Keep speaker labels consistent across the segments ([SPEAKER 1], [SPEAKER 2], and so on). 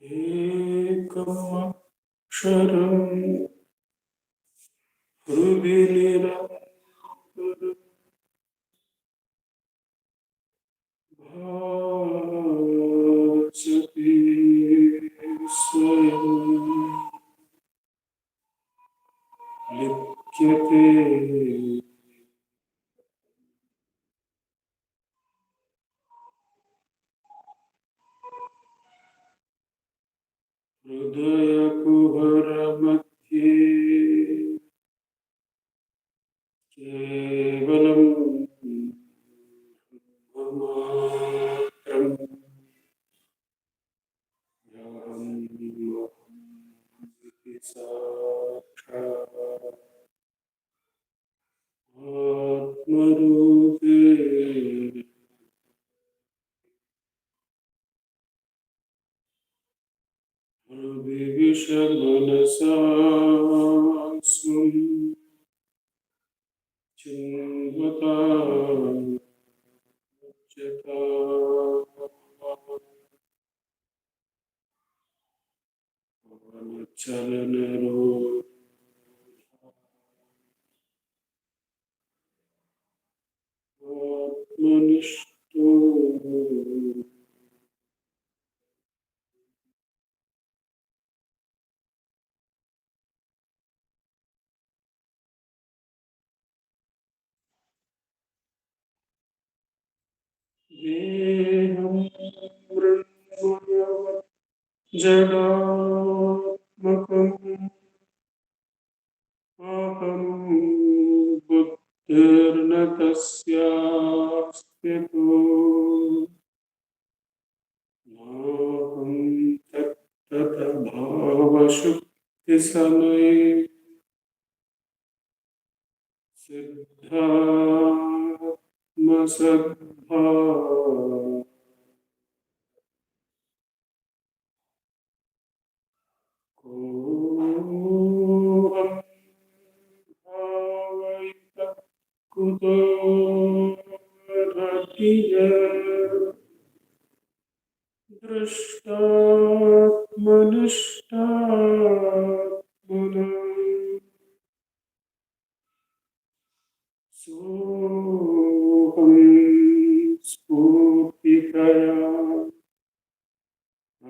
[SPEAKER 1] Ekam aksharam hruviniramparam bhajati swayam likyate hridaya kuhara madhye kevalam brahmatram yaham iti sakshat atmarupe Vivisha manasa sum chinvata cheta chalanaro atmanishto deham brahmayavat jadatmakam aham buddhirna tasyastitu Naham tattata bhavashukti samay siddhatma sadbha koham bhavaita kuto ratiya drishtatmanishtatmana soham spurtikaya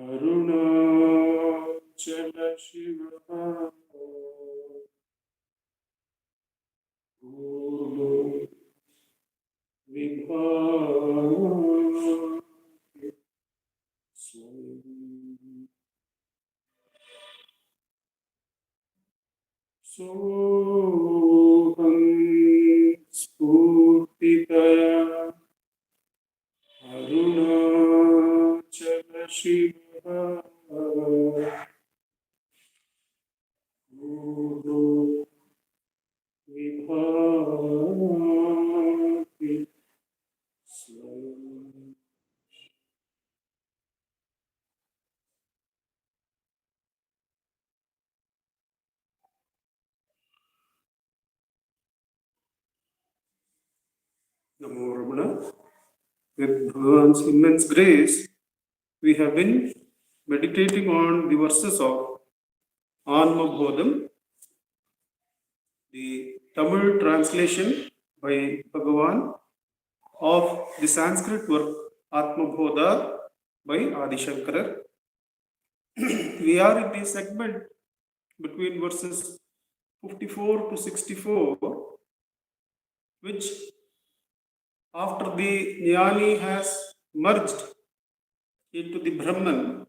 [SPEAKER 1] arunachala shiva purno vibhati swayam soham spurtikaya arunachala shiva purno vibhati swayam Namo Ramana. With Bhagavan's immense grace, we have been meditating on the verses of Anma bodham, the Tamil translation by Bhagavan of the Sanskrit work Atma Bodha by Adi Shankara. We are in the segment between verses 54 to 64, which after the Jnani has merged into the Brahman,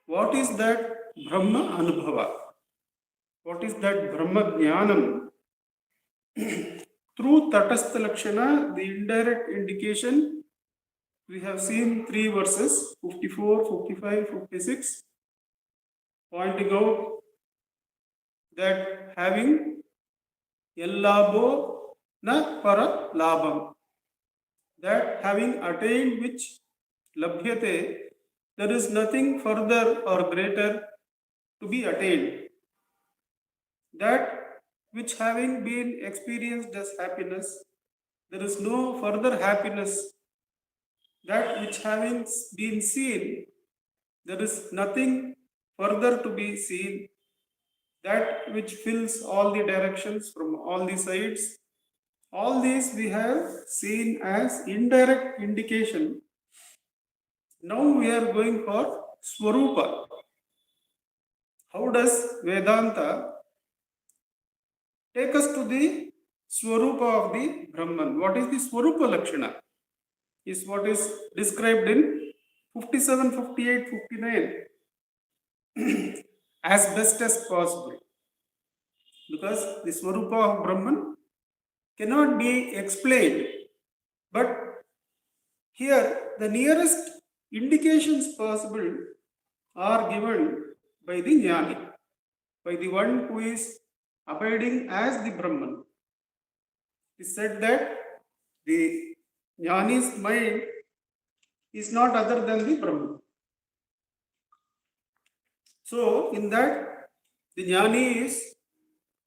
[SPEAKER 1] what is that Brahma Anubhava? What is that Brahma Jnanam? Through Tatastha Lakshana, the indirect indication, we have seen three verses, 54, 55, 56, pointing out that having Yallabho na para labham, that having attained which labhyate, there is nothing further or greater to be attained. That which having been experienced as happiness, there is no further happiness. That which having been seen There is nothing further to be seen. That which fills all the directions from all the sides. All these we have seen as indirect indication. Now we are going for Swarupa. How does Vedanta take us to the Swarupa of the Brahman? What is the Swarupa Lakshana? Is what is described in 57, 58, 59 as best as possible. Because the Swarupa of Brahman cannot be explained. But here the nearest indications possible are given by the Jnani, by the one who is abiding as the Brahman. It is said that the Jnani's mind is not other than the Brahman. So, in that, the Jnani is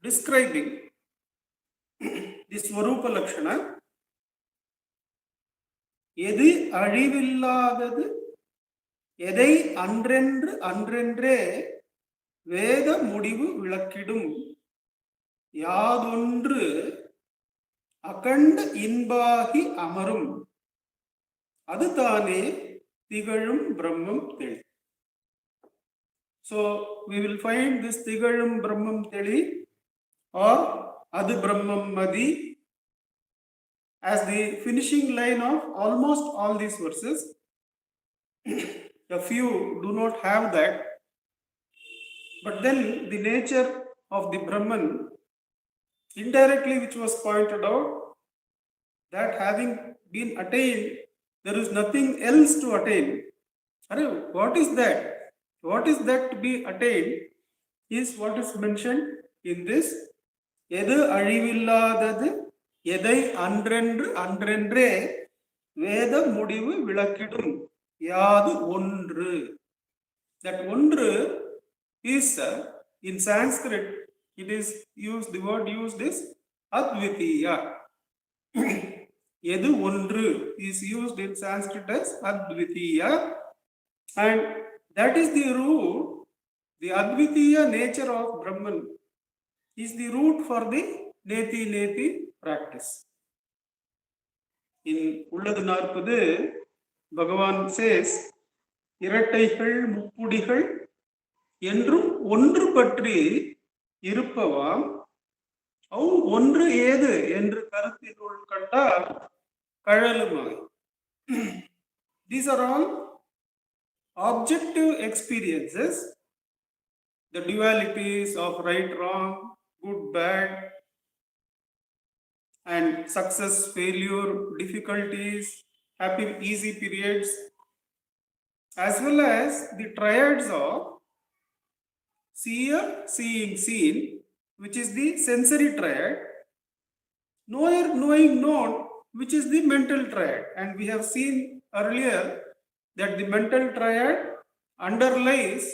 [SPEAKER 1] describing the Swarupa Lakshana. எது அழிவில்லாதது எதை அன்றென்று அன்றென்றே வேத முடிவு விளக்கிடும் யாதொன்று அகண்ட இன்பாகி அமரும் அதுதானே திகழும் பிரம்மம் தெளி. So we will find this திகழும் பிரம்மம் தெளி or அது பிரம்மம் மதி as the finishing line of almost all these verses. A few do not have that, but then the nature of the Brahman indirectly which was pointed out, that having been attained there is nothing else to attain. What is that? What is that to be attained is what is mentioned in this எது அழிவில்லாதது எதை அன்றென்று அன்றென்றே வேத முடிவு விளக்கிடும் யாது ஒன்று. That ஒன்று is in Sanskrit, it is used, the word used is advitiya. எது ஒன்று is used in Sanskrit as advitiya, and that is the root. The advitiya nature of Brahman is the root for the neti neti practice. In உள்ளது 40 Bhagavan says, இரட்டைகள் முப்புடிகள் என்றும் ஒன்று பற்றி இருப்பவாம் அவ் ஒன்று ஏது என்று கருத்தினுள் கண்டால் கழலுமாய். These are all objective experiences, the dualities of right, wrong, good, bad, and success, failure, difficulties, happy, easy periods, as well as the triads of seer, seeing, seen, which is the sensory triad, knower, knowing, known, which is the mental triad. And we have seen earlier that the mental triad underlies,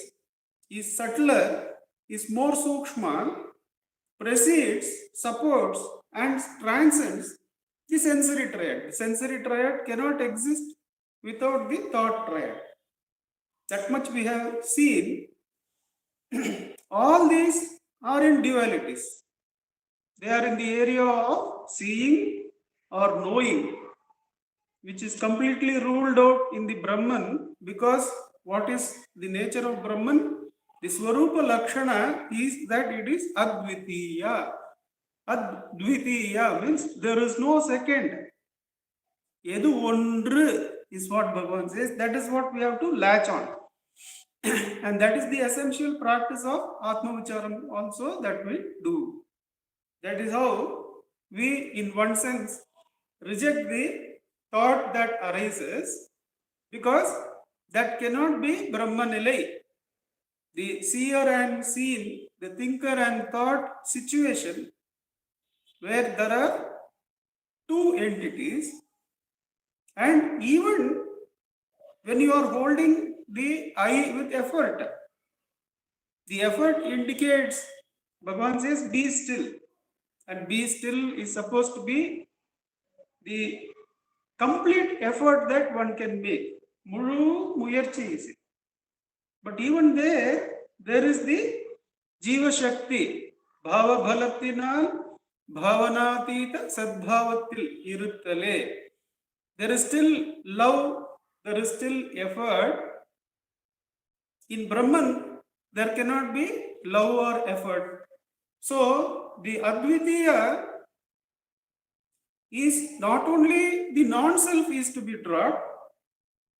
[SPEAKER 1] is subtler, is more sukshma, precedes, supports, and transcends the sensory triad. The sensory triad cannot exist without the thought triad. That much we have seen. All these are in dualities. They are in the area of seeing or knowing, which is completely ruled out in the Brahman, because what is the nature of Brahman? The Swarupa Lakshana is that it is Advitiya. Advitiya means there is no second. Edu ondru is what Bhagavan says. That is what we have to latch on. And that is the essential practice of Atma Vicharam also that we do. That is how we, in one sense, reject the thought that arises, because that cannot be Brahmanilai. The seer and seen, the thinker and thought situation, where there are two entities, and even when you are holding the eye with effort, the effort indicates, Bhagavan says, be still. And be still is supposed to be the complete effort that one can make. Mulu muyarchi is it. But even there is the Jiva Shakti, Bhava Bhalattinal, Bhavanatita Sadbhavatil Iruttale. There is still love, there is still effort. In Brahman, there cannot be love or effort. So, the Advitiya is not only the non-self is to be dropped,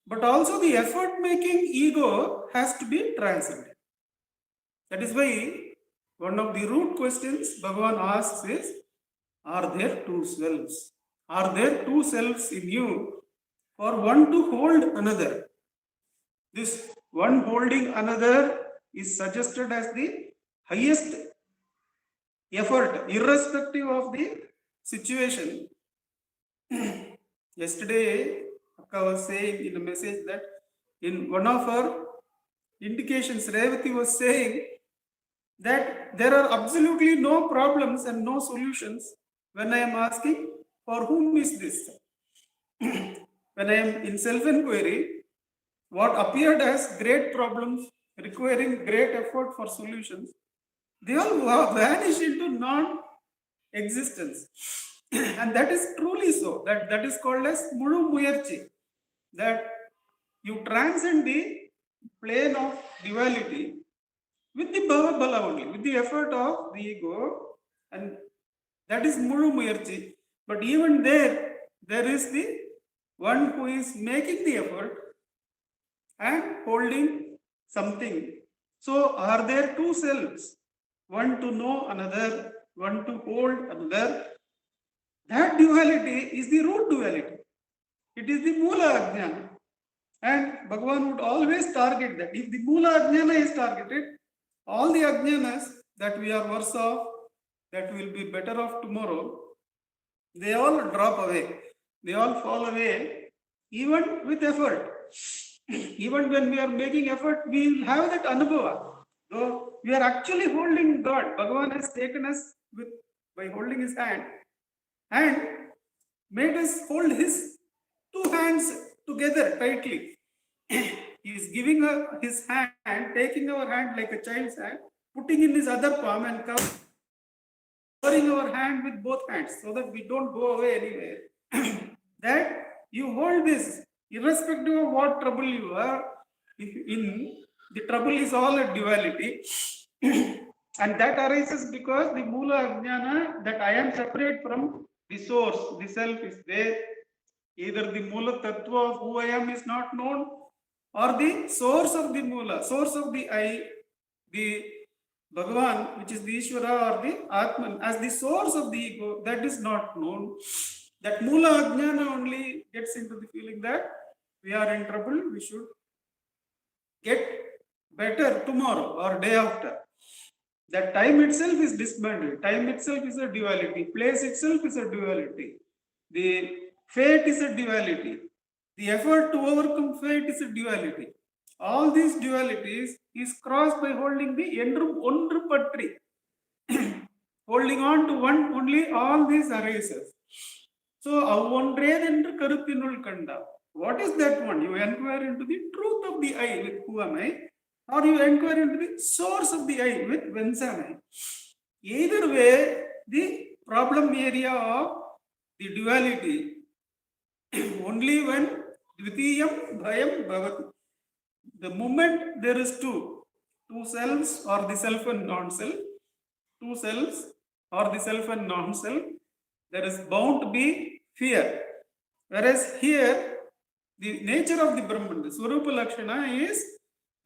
[SPEAKER 1] but also the effort-making ego has to be transcended. That is why one of the root questions Bhagavan asks is, are there two selves? Are there two selves in you for one to hold another? This one holding another is suggested as the highest effort, irrespective of the situation. Yesterday, Akka was saying in a message that in one of her indications, Revati was saying that there are absolutely no problems and no solutions when I am asking, for whom is this? When I am in self-enquiry, what appeared as great problems requiring great effort for solutions, they all vanish into non-existence. And that is truly so. That is called as Mulu Muyarchi. That you transcend the plane of duality with the Bhava Bala only, with the effort of the ego, and that is Mulu Muyarchi. But even there is the one who is making the effort and holding something. So, are there two selves? One to know another, one to hold another. That duality is the root duality. It is the Mula Ajnana. And Bhagavan would always target that. If the Mula Ajnana is targeted, all the Ajnanas that we are worse off, that will be better off tomorrow, they all drop away. They all fall away, even with effort. Even when we are making effort, we will have that anubhava. Though we are actually holding God. Bhagavan has taken us by holding his hand and made us hold his two hands together tightly. He is giving his hand, taking our hand like a child's hand, putting in his other palm and covering our hand with both hands so that we don't go away anywhere. That you hold this, irrespective of what trouble you are in, the trouble is all a duality. And that arises because the Mula Ajnana, that I am separate from the source, the self is there. Either the Mula Tattva of who I am is not known, or the source of the Mula, source of the I, the Bhagavan, which is the Ishvara or the Atman, as the source of the ego, that is not known. That Mula Ajnana only gets into the feeling that we are in trouble, we should get better tomorrow or day after. That time itself is disbanded. Time itself is a duality. Place itself is a duality. The fate is a duality. The effort to overcome fate is a duality. All these dualities is crossed by holding the Ondru Patri. Holding on to one only, all these arises. So, what is that one? You inquire into the truth of the I, with who am I? Or you inquire into the source of the I, with whence am I? Either way, the problem area of the duality, only when Dvitiyam Bhayam Bhavati. The moment there is two selves or the self and non-self, two selves or the self and non-self, there is bound to be fear. Whereas here, the nature of the Brahman, the Swarupa Lakshana is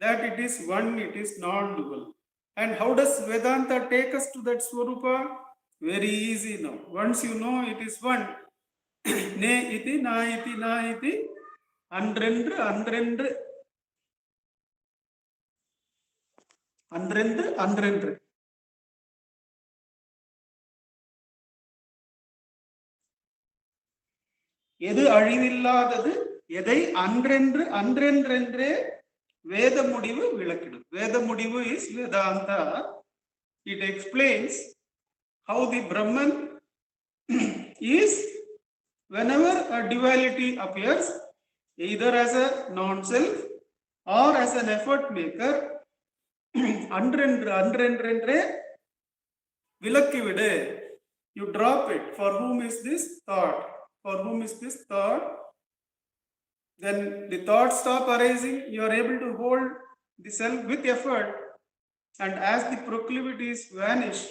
[SPEAKER 1] that it is one, it is non-dual. And how does Vedanta take us to that Swarupa? Very easy now. Once you know it is one, ne iti, na iti, na iti, andrendru, andrendru, andrendru, andrendru. எது அழிவில்லாதது எதை அன்றென்று அன்றென்றென்றே வேத முடிவு விளக்கிடும். வேத முடிவு is Vedanta. It explains how the Brahman is, whenever a duality appears, either as a non-self or as an effort maker, அன்றென்றே விலக்கிவிடு. You drop it. For whom is this thought? For whom is this thought? Then the thoughts stop arising. You are able to hold the self with effort. And as the proclivities vanish,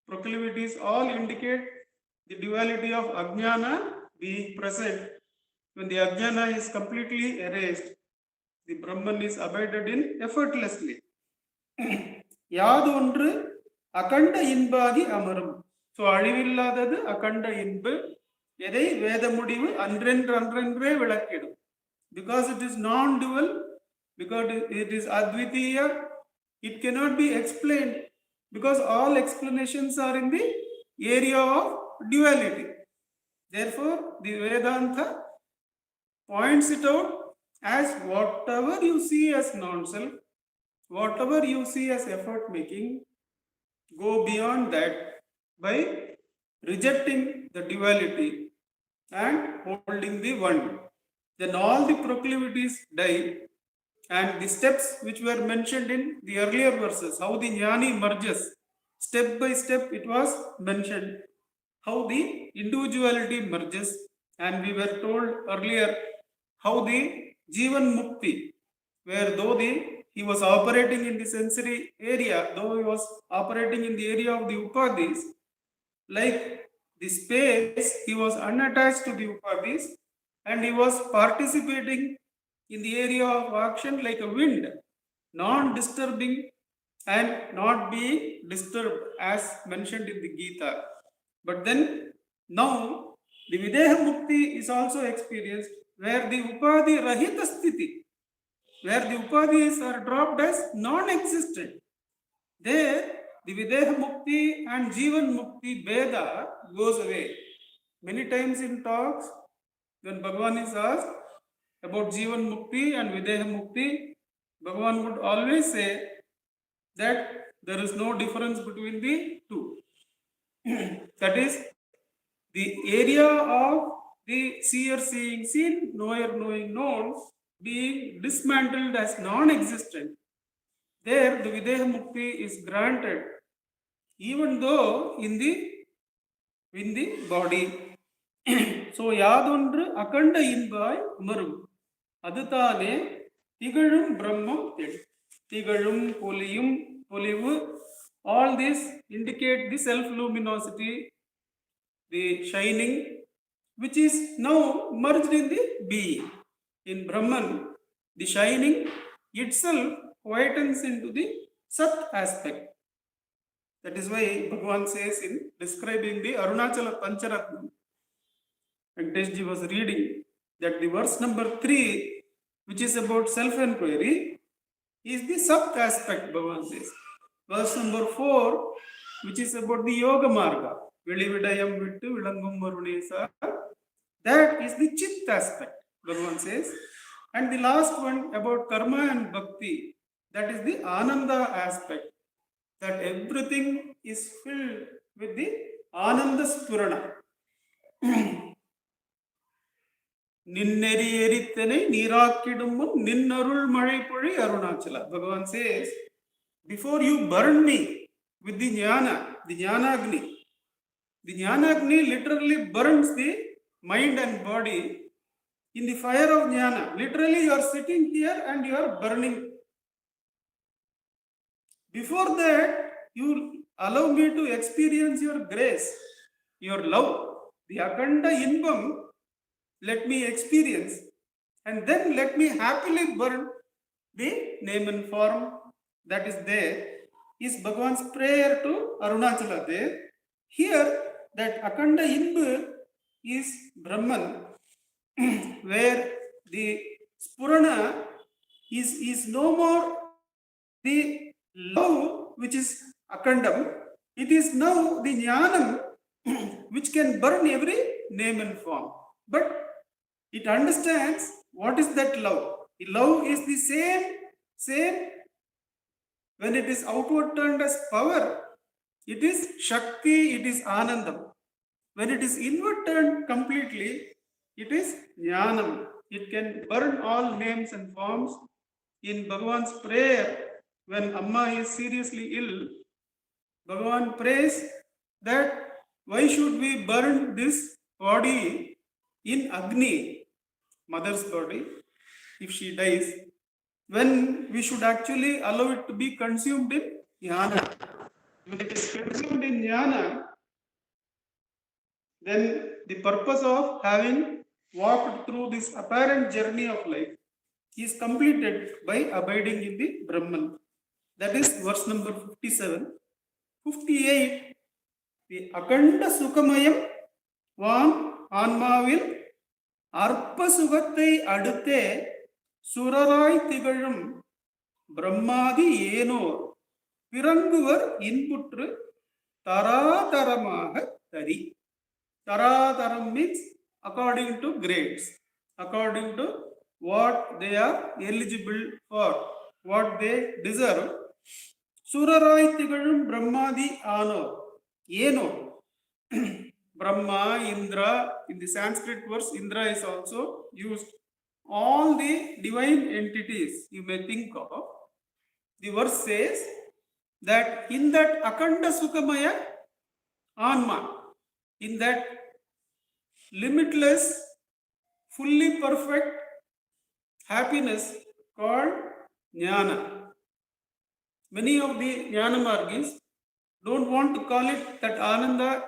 [SPEAKER 1] proclivities all indicate the duality of ajnana being present. When the ajnana is completely erased, the Brahman is abided in effortlessly. யாது ஒன்று அகண்ட இன்பாகி அமரும். So அழிவில்லாதது அகண்ட இன்பு. எதை வேத முடிவு அன்றென்றே விளக்கிடும். Because it is non-dual, because it is advitiya, it cannot be explained, because all explanations are in the area of duality. Therefore, the Vedanta points it out as whatever you see as non-self, whatever you see as effort making, go beyond that by rejecting the duality and holding the one. Then all the proclivities die, and the steps which were mentioned in the earlier verses, how the jnani merges, step by step it was mentioned, how the individuality merges, and we were told earlier how the Jivan Mukti, where though he was operating in the sensory area, though he was operating in the area of the upadhis, like the space, he was unattached to the upadhis, and he was participating in the area of action like a wind, non-disturbing and not being disturbed, as mentioned in the Gita. But then now the Videha Mukti is also experienced, where the upadhi rahita sthiti, where the upadhis are dropped as non-existent. There the Videha Mukti and Jivan Mukti Veda goes away. Many times in talks, when Bhagavan is asked about Jivan Mukti and Videha Mukti, Bhagavan would always say that there is no difference between the two. That is, the area of the seer seeing seen, knower knowing known, being dismantled as non-existent. There the Videha Mukti is granted, even though in the body. So யாதொன்று அகண்ட இன்பாய் அமரும், அதுதானே திகழும் பிரம்மம் தெள். திகழும் பொலிவு, all these indicate the self-luminosity, the shining, which is now merged in the being. In Brahman, the shining itself quietens into the Sat aspect. That is why Bhagavan says in describing the Arunachala Pancharatnam, Venkateshji was reading that the verse number 3, which is about self-enquiry, is the Sat aspect, Bhagavan says. Verse number 4, which is about the Yoga Marga, Velividayam Vittu Vilangum Varunesa, that is the Chit aspect, Bhagavan says. And the last one about Karma and Bhakti, that is the Ananda aspect, that everything is filled with the Ananda Spurana. Ninneri erithane neerakkidum ninnarul malai poli Arunachala. Bhagavan says, before you burn me with the Jnanagni literally burns the mind and body in the fire of Jnana. Literally you are sitting here and you are burning. Before that, you allow me to experience your grace, your love, the Akanda Inbam, let me experience, and then let me happily burn the name and form that is there, is Bhagavan's prayer to Arunachala there. Here, that Akanda Inbu is Brahman, where the Spurana is no more the love which is Akandam, it is now the Jnanam which can burn every name and form. But it understands what is that love. The love is the same when it is outward turned as power, it is Shakti, it is Anandam. When it is inward turned completely, it is Jnanam. It can burn all names and forms In Bhagavan's prayer, when Amma is seriously ill, Bhagavan prays that why should we burn this body in Agni, mother's body, if she dies, when we should actually allow it to be consumed in jnana. When it is consumed in jnana, then the purpose of having walked through this apparent journey of life is completed by abiding in the Brahman. That is verse number 57. 58. The Akanda Sukamayam Vam Anmavil Arpa Sugatai Adute Surarai Tigalam Brahmadi Yeno Piranguvar Inputru Tarataramaha Tari. Tarataram means according to grades, according to what they are eligible for, what they deserve. Surarai Tigalam Brahmadi Ano. Yeno. Brahma, Indra, in the Sanskrit verse, Indra is also used. All the divine entities you may think of. The verse says that in that Akanda Sukamaya Anma, in that limitless, fully perfect happiness called Jnana. Many of the Jnana Margis don't want to call it that Ananda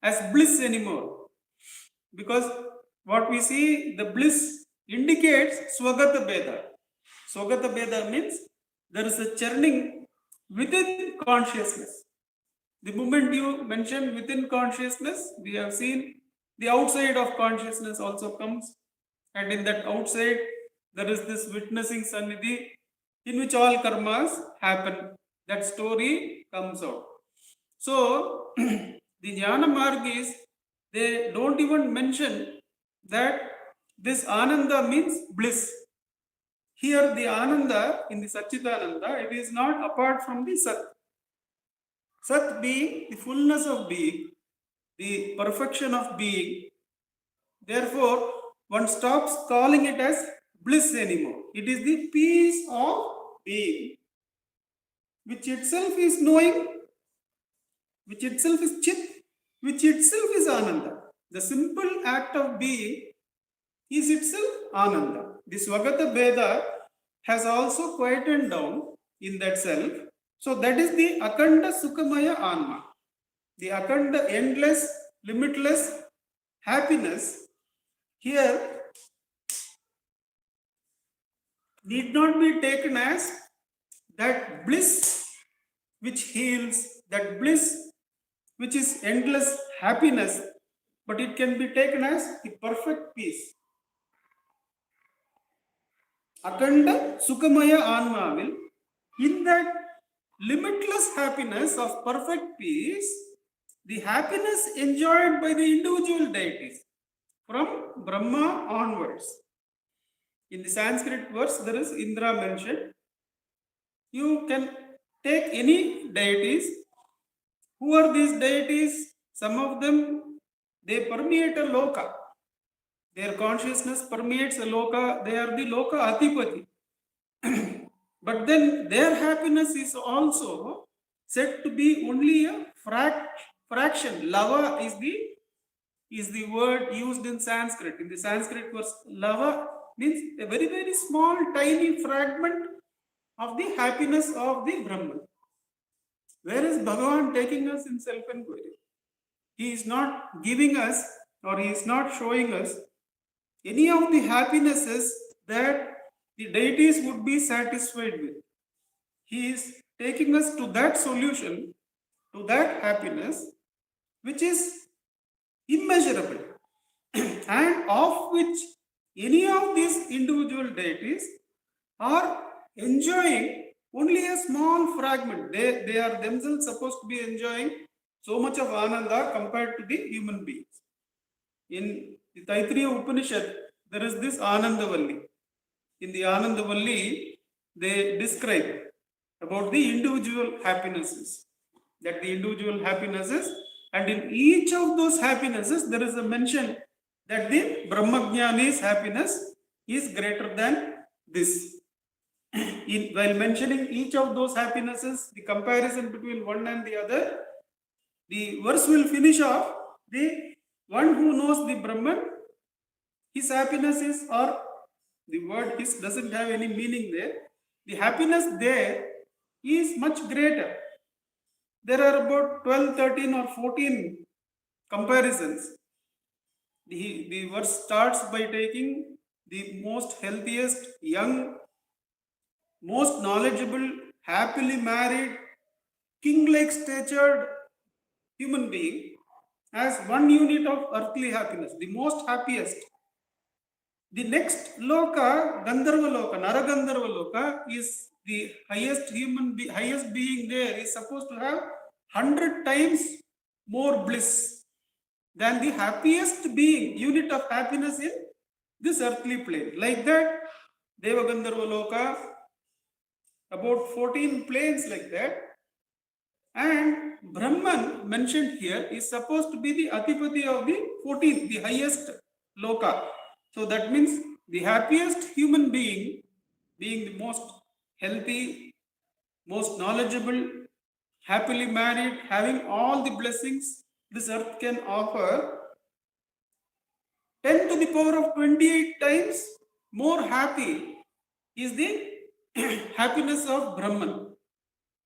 [SPEAKER 1] as bliss anymore, because what we see, the bliss indicates Swagata Beda. Swagata Beda means there is a churning within consciousness. The moment you mention within consciousness, we have seen the outside of consciousness also comes, and in that outside there is this witnessing Sannidhi in which all karmas happen. That story comes out. So, the Jnana Margis, they don't even mention that this Ananda means bliss. Here the Ananda in the Satchitananda, it is not apart from the Sat. Sat being the fullness of being, the perfection of being. Therefore, one stops calling it as bliss anymore. It is the peace of being, which itself is knowing, which itself is Chit, which itself is Ananda. The simple act of being is itself Ananda. The Swagata Beda has also quietened down in that self. So that is the Akanda Sukamaya Anma. The Akanda, endless, limitless happiness here need not be taken as that bliss which heals, that bliss which is endless happiness, but it can be taken as the perfect peace. Akanda Sukamaya Anma will, in that limitless happiness of perfect peace, the happiness enjoyed by the individual deities from Brahma onwards. In the Sanskrit verse, there is Indra mentioned. You can take any deities. Who are these deities? Some of them, they permeate a loka. Their consciousness permeates a loka. They are the loka adhipati. But then their happiness is also said to be only a fraction. Lava is the word used in Sanskrit. In the Sanskrit verse, lava means a very, very small, tiny fragment of the happiness of the Brahman. Where is Bhagavan taking us in self-enquiry? He is not giving us, or he is not showing us any of the happinesses that the deities would be satisfied with. He is taking us to that solution, to that happiness, which is immeasurable, and of which any of these individual deities are enjoying only a small fragment. They are themselves supposed to be enjoying so much of Ananda compared to the human beings. In the Taittiriya Upanishad, there is this Anandavalli. In the Anandavalli, they describe about the individual happinesses. That the individual happinesses, and in each of those happinesses, there is a mention that the Brahmajnani's happiness is greater than this. while mentioning each of those happinesses, the comparison between one and the other, the verse will finish off the one who knows the Brahman, his happiness is, or the word his doesn't have any meaning there. The happiness there is much greater. There are about 12, 13 or 14 comparisons. The verse starts by taking the most healthiest, young, most knowledgeable, happily married, king-like statured human being as one unit of earthly happiness, the most happiest. The next loka, Gandharva loka, Naragandharva loka, is the highest highest being there is supposed to have 100 times more bliss than the happiest being, unit of happiness in this earthly plane. Like that, Devagandharva loka, about 14 planes like that. And Brahman mentioned here is supposed to be the Adhipati of the 14th, the highest loka. So that means the happiest human being, being the most healthy, most knowledgeable, happily married, having all the blessings this earth can offer, 10 to the power of 28 times more happy is the happiness of Brahman.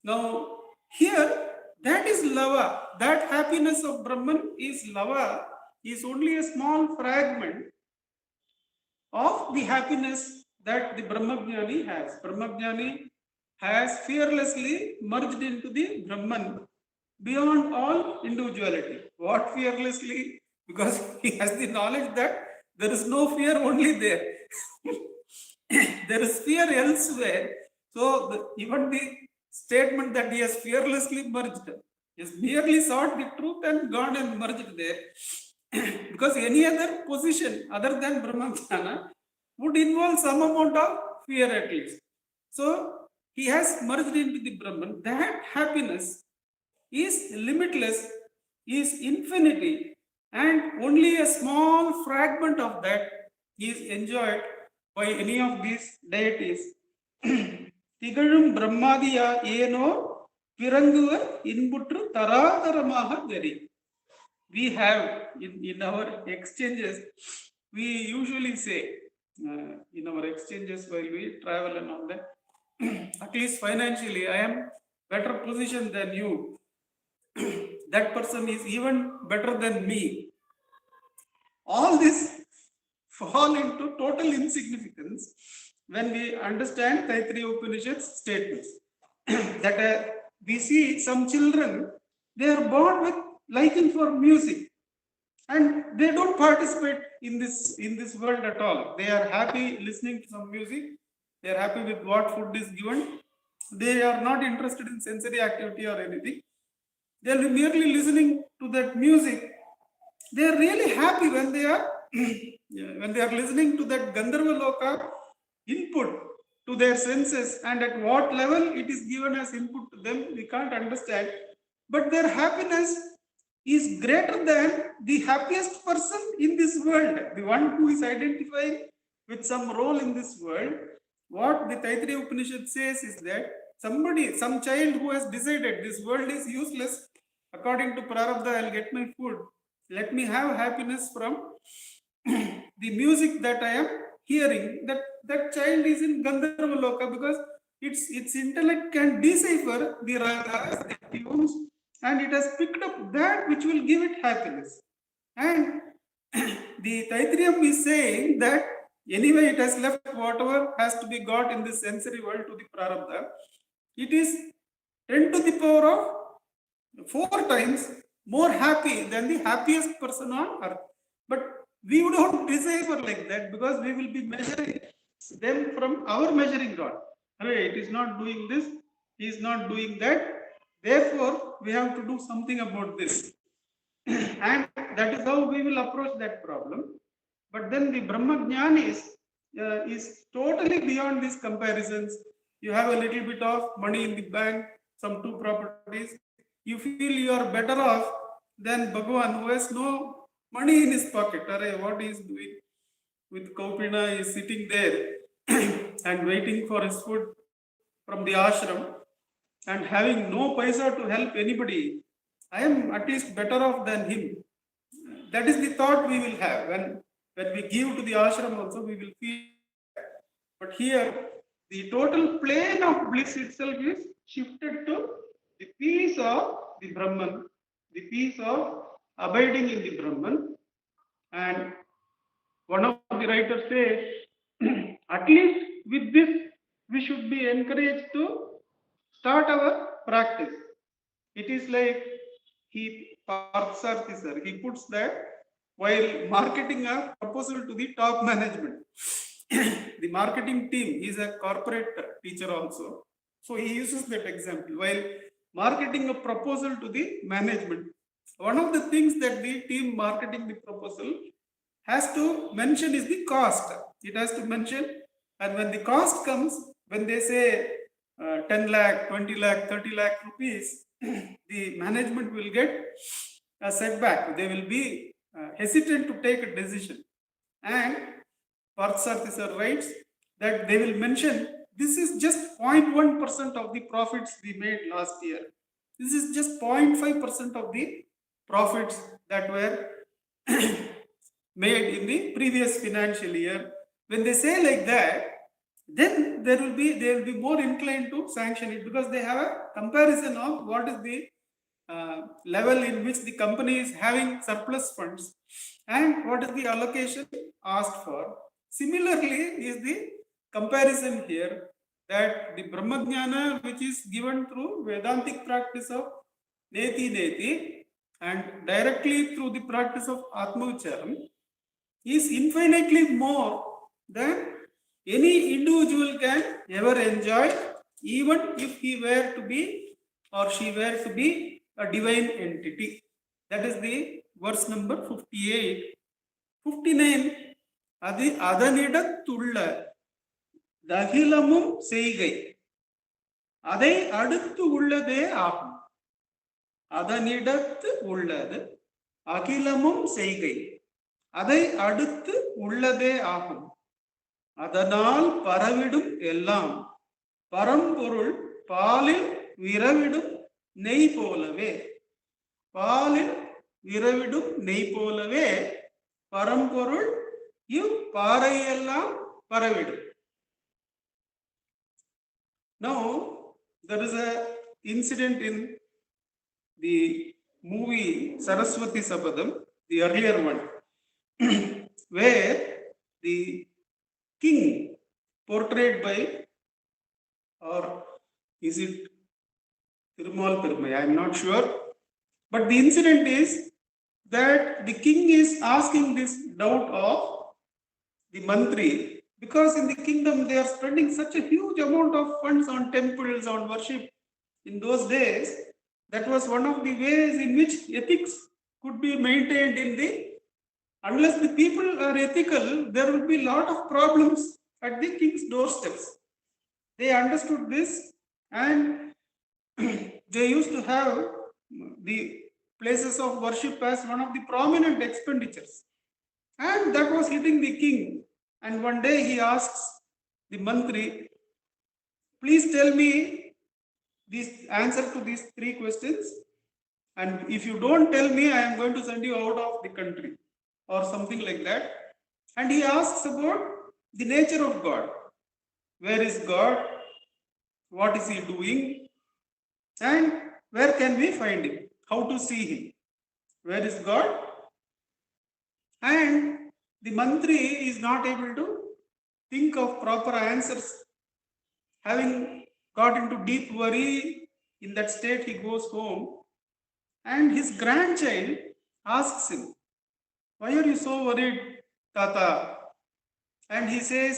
[SPEAKER 1] Now, here, that is lava. That happiness of Brahman is lava, is only a small fragment of the happiness that the Brahmajnani has. Brahmajnani has fearlessly merged into the Brahman beyond all individuality. What fearlessly? Because he has the knowledge that there is no fear only there. There is fear elsewhere. So even the statement that he has fearlessly merged, he has merely sought the truth and gone and merged there. Because any other position other than Brahmajnana would involve some amount of fear at least. So he has merged into the Brahman. That happiness is limitless, is infinity, and only a small fragment of that is enjoyed by any of these deities. Tigalum Brahmadiya Eno Piranguva Inbutru Tarataramaha Gari. We have in our exchanges, we usually say in our exchanges while we travel and all that, at least financially, I am better positioned than you. That person is even better than me. All this fall into total insignificance when we understand Taittiriya Upanishad's statements. That we see some children, they are born with liking for music and they don't participate in this world at all. They are happy listening to some music, they are happy with what food is given, they are not interested in sensory activity or anything. They are merely listening to that music. They are really happy when they are when they are listening to that Gandharva Loka input to their senses, and at what level it is given as input to them, we can't understand. But their happiness is greater than the happiest person in this world, the one who is identifying with some role in this world. What the Taittiriya Upanishad says is that some child who has decided this world is useless, according to Prarabdha, I'll get my food. Let me have happiness from the music that I am hearing. That child is in Gandharva Loka because its intellect can decipher the ragas, the tunes, and it has picked up that which will give it happiness. And the Taittiriya is saying that anyway it has left whatever has to be got in this sensory world to the Prarabdha. It is 10 to the power of 4 times more happy than the happiest person on earth. But we don't decipher like that because we will be measuring them from our measuring rod. Hey, it is not doing this, he is not doing that. Therefore, we have to do something about this. And that is how we will approach that problem. But then the Brahmajnani is totally beyond these comparisons. You have a little bit of money in the bank, some 2 properties. You feel you are better off than Bhagavan, who has no money in his pocket. What he is doing with Kaupina is sitting there and waiting for his food from the ashram and having no paisa to help anybody, I am at least better off than him. That is the thought we will have. When we give to the ashram also, we will feel that. But here, the total plane of bliss itself is shifted to the peace of the Brahman, the peace of abiding in the Brahman. And one of the writers says, at least with this, we should be encouraged to start our practice. It is like he puts that while marketing a proposal to the top management. The marketing team is a corporate teacher also. So he uses that example. While marketing a proposal to the management, one of the things that the team marketing the proposal has to mention is the cost. It has to mention, and when the cost comes, when they say 10 lakh, 20 lakh, 30 lakh rupees, the management will get a setback. They will be hesitant to take a decision. And Parthsarthi sir writes that they will mention this is just 0.1% of the profits we made last year. This is just 0.5% of the profits that were made in the previous financial year. When they say like that, then they will be more inclined to sanction it, because they have a comparison of what is the level in which the company is having surplus funds and what is the allocation asked for. Similarly is the comparison here, that the Brahmajnana which is given through Vedantic practice of Neti Neti and directly through the practice of Atmavicharam is infinitely more than any individual can ever enjoy, even if he were to be or she were to be a divine entity. That is the verse number 58. 59. அது அதனிடத்துள்ள தகிலமும் செய்கை அதை அடுத்து உள்ளதே ஆகும். அதனிடத்து உள்ளது அகிலமும் செய்கை அதை அடுத்து உள்ளதே ஆகும். அதனால் பரவிடும் எல்லாம் பரம்பொருள் பாலில் விரவிடும் நெய் போலவே. பாலில் விரவிடும் நெய் போலவே பரம்பொருள் இவ் பாறையெல்லாம் பரவிடும். Now, there is a incident in the movie Saraswati Sabadam, the earlier one, where the king portrayed by, or is it Tirumal Perumai, I am not sure, but the incident is that the king is asking this doubt of the mantri, because in the kingdom they are spending such a huge amount of funds on temples, on worship. In those days, that was one of the ways in which ethics could be maintained in the, unless the people are ethical, there will be a lot of problems at the king's doorsteps. They understood this, and they used to have the places of worship as one of the prominent expenditures. And that was hitting the king. And one day he asks the mantri, please tell me this answer to these 3 questions. And if you don't tell me, I am going to send you out of the country, or something like that. And he asks about the nature of God. Where is God? What is he doing? And where can we find him? How to see him? Where is God? And the mantri is not able to think of proper answers. Having got into deep worry, in that state he goes home, and his grandchild asks him, why are you so worried, Tata? And he says,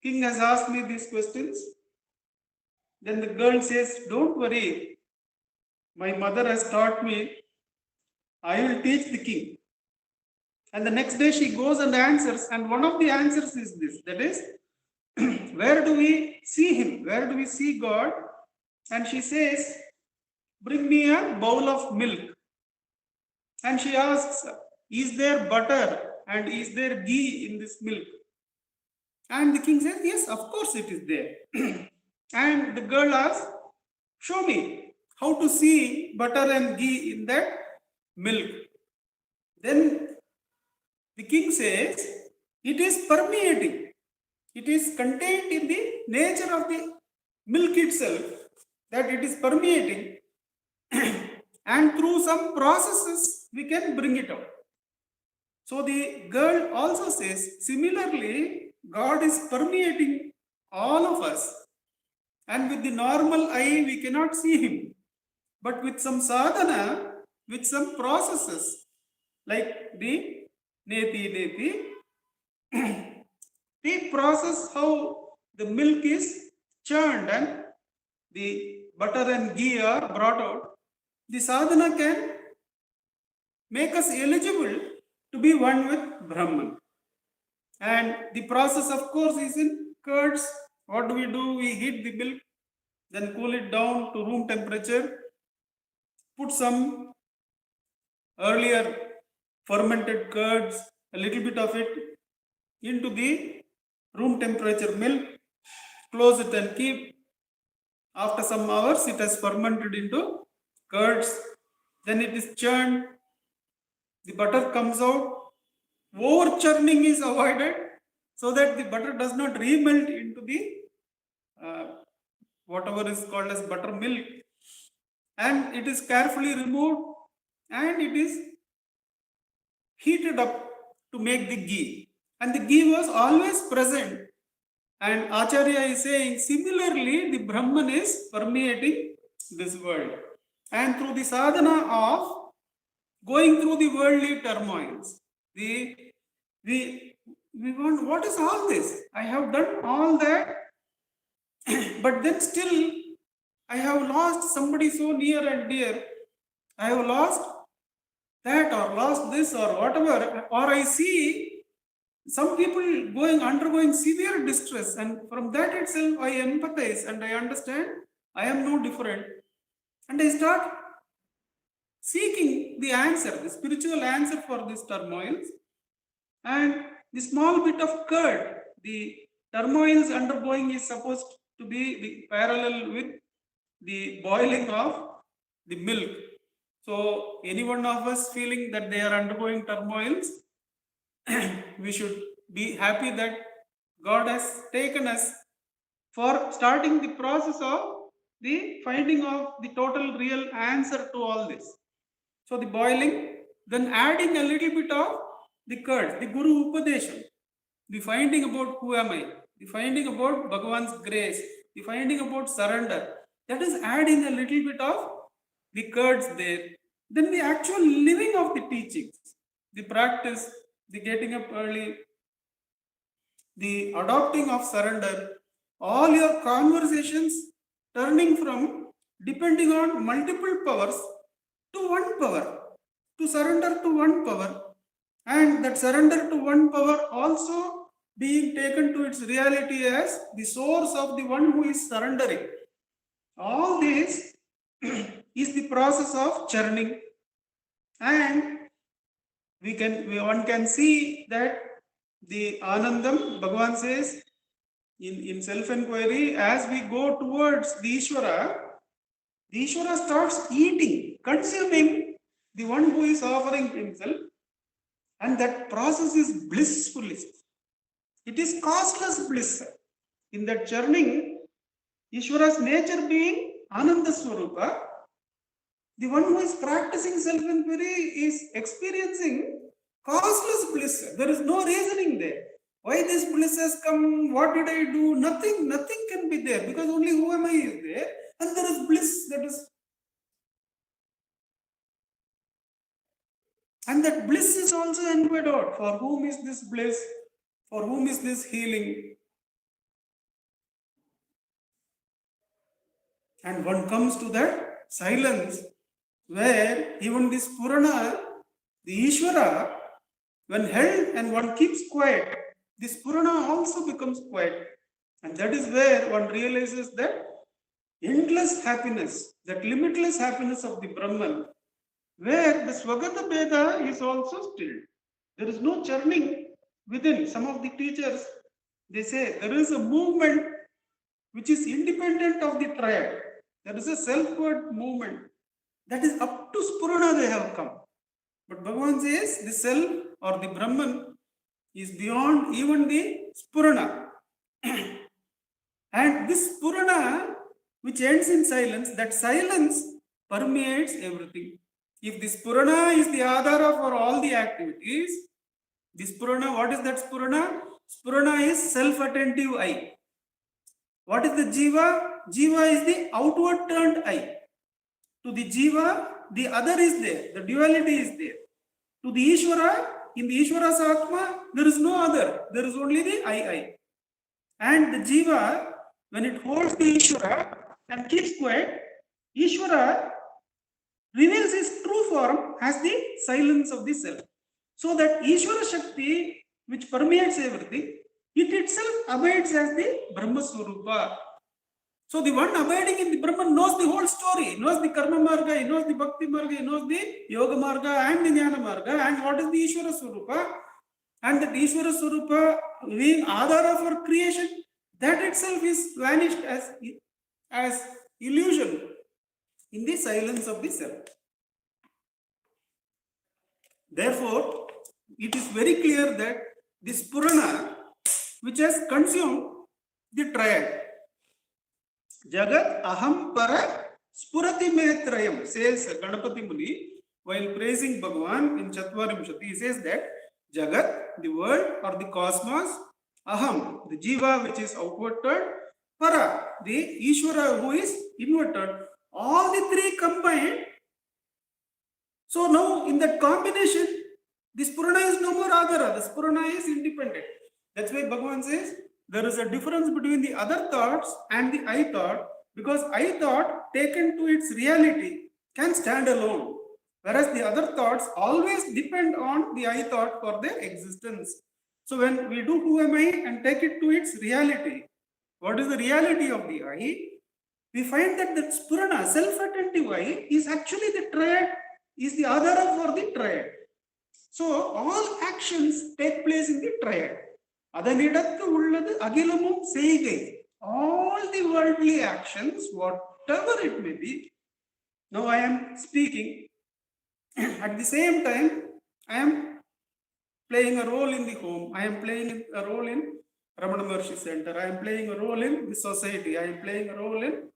[SPEAKER 1] king has asked me these questions. Then the girl says, don't worry, my mother has taught me, I will teach the king. And the next day she goes and answers, and one of the answers is this, that is, where do we see him? Where do we see God? And she says, bring me a bowl of milk. And she asks, is there butter and is there ghee in this milk? And the king says, yes, of course it is there. And the girl asks, show me how to see butter and ghee in that milk. Then the king says, it is permeating. It is contained in the nature of the milk itself, that it is permeating, and through some processes we can bring it out. So the girl also says, similarly, God is permeating all of us, and with the normal eye we cannot see him. But with some sadhana, with some processes, like the neti, the process how the milk is churned and the butter and ghee are brought out, the sadhana can make us eligible to be one with Brahman. And the process, of course, is in curds. What do? We heat the milk, then cool it down to room temperature, put some earlier fermented curds, a little bit of it, into the room temperature milk, close it and keep. After some hours, it has fermented into curds, then it is churned, the butter comes out. Over churning is avoided so that the butter does not remelt into the whatever is called as buttermilk, and it is carefully removed and it is heated up to make the ghee, and the ghee was always present. And Acharya is saying, similarly, the Brahman is permeating this world. And through the sadhana of going through the worldly turmoils, we want, what is all this? I have done all that, but then still I have lost somebody so near and dear. I have lost that or lost this or whatever, or I see some people undergoing severe distress, and from that itself I empathize and I understand I am no different, and I start seeking the answer, the spiritual answer for these turmoils. And the small bit of curd the turmoils undergoing is supposed to be the parallel with the boiling of the milk. So any one of us feeling that they are undergoing turmoils, we should be happy that God has taken us for starting the process of the finding of the total real answer to all this. So the boiling, then adding a little bit of the curd, the Guru Upadesham, the finding about who am I, the finding about Bhagavan's grace, the finding about surrender, that is adding a little bit of the curds there. Then the actual living of the teachings, the practice, the getting up early, the adopting of surrender, all your conversations turning from depending on multiple powers to one power, to surrender to one power, and that surrender to one power also being taken to its reality as the source of the one who is surrendering. All this is the process of churning, and one can see that the Anandam, Bhagavan says in self-enquiry, as we go towards the Ishvara starts eating, consuming the one who is offering himself, and that process is blissful. It is costless bliss. In that churning, Ishvara's nature being Ananda Swarupa, the one who is practicing self-enquiry is experiencing causeless bliss. There is no reasoning there. Why this bliss has come? What did I do? Nothing can be there, because only who am I is there, and there is bliss that is. And that bliss is also enquired out. For whom is this bliss? For whom is this healing? And one comes to that silence where even this Purana, the Ishvara, when held and one keeps quiet, this Purana also becomes quiet. And that is where one realizes that endless happiness, that limitless happiness of the Brahman, where the Swagata Beda is also stilled. There is no churning within. Some of the teachers, they say there is a movement which is independent of the triad. There is a selfward movement that is up to Spurana they have come. But Bhagavan says the self or the Brahman is beyond even the Spurana. And this Spurana, which ends in silence, that silence permeates everything. If the Spurana is the Adhara for all the activities, the Spurana, what is that Spurana? Spurana is self-attentive eye. What is the Jiva? Jiva is the outward turned eye. To the Jiva, the other is there, the duality is there. To the Ishvara, in the Ishvara's Atma, there is no other, there is only the I. And the Jiva, when it holds the Ishvara and keeps quiet, Ishvara reveals his true form as the silence of the self. So that Ishvara Shakti, which permeates everything, it itself abides as the Brahma Swarupa. So the one abiding in the Brahman knows the whole story, knows the Karma Marga, he knows the Bhakti Marga, he knows the Yoga Marga and the Jnana Marga, and what is the Ishvara Swarupa? And that Ishvara Swarupa being Adhara for creation, that itself is vanished as illusion in the silence of the self. Therefore, it is very clear that this Purana, which has consumed the triad, Jagat Aham Para Spurati Metrayam, says Ganapati Muni, while praising Bhagavan in Chatvarimshati, he says that Jagat, the world or the cosmos, Aham, the Jiva which is outward turned, Para, the Ishvara who is inward turned, all the three combined. So now in that combination, this Purana is no more Adhara, this Purana is independent. That's why Bhagavan says there is a difference between the other thoughts and the I thought, because I thought taken to its reality can stand alone, whereas the other thoughts always depend on the I thought for their existence. So when we do who am I and take it to its reality, what is the reality of the I? We find that the Spurana, self-attentive I, is actually the triad, is the Adhara for the triad. So all actions take place in the triad. Adanidathu ulladu agilamum seigai. All the worldly actions, whatever it may be, now I am speaking. At the same time, I am playing a role in the home. I am playing a role in Ramanacentre. I am playing a role in the society. I am playing a role in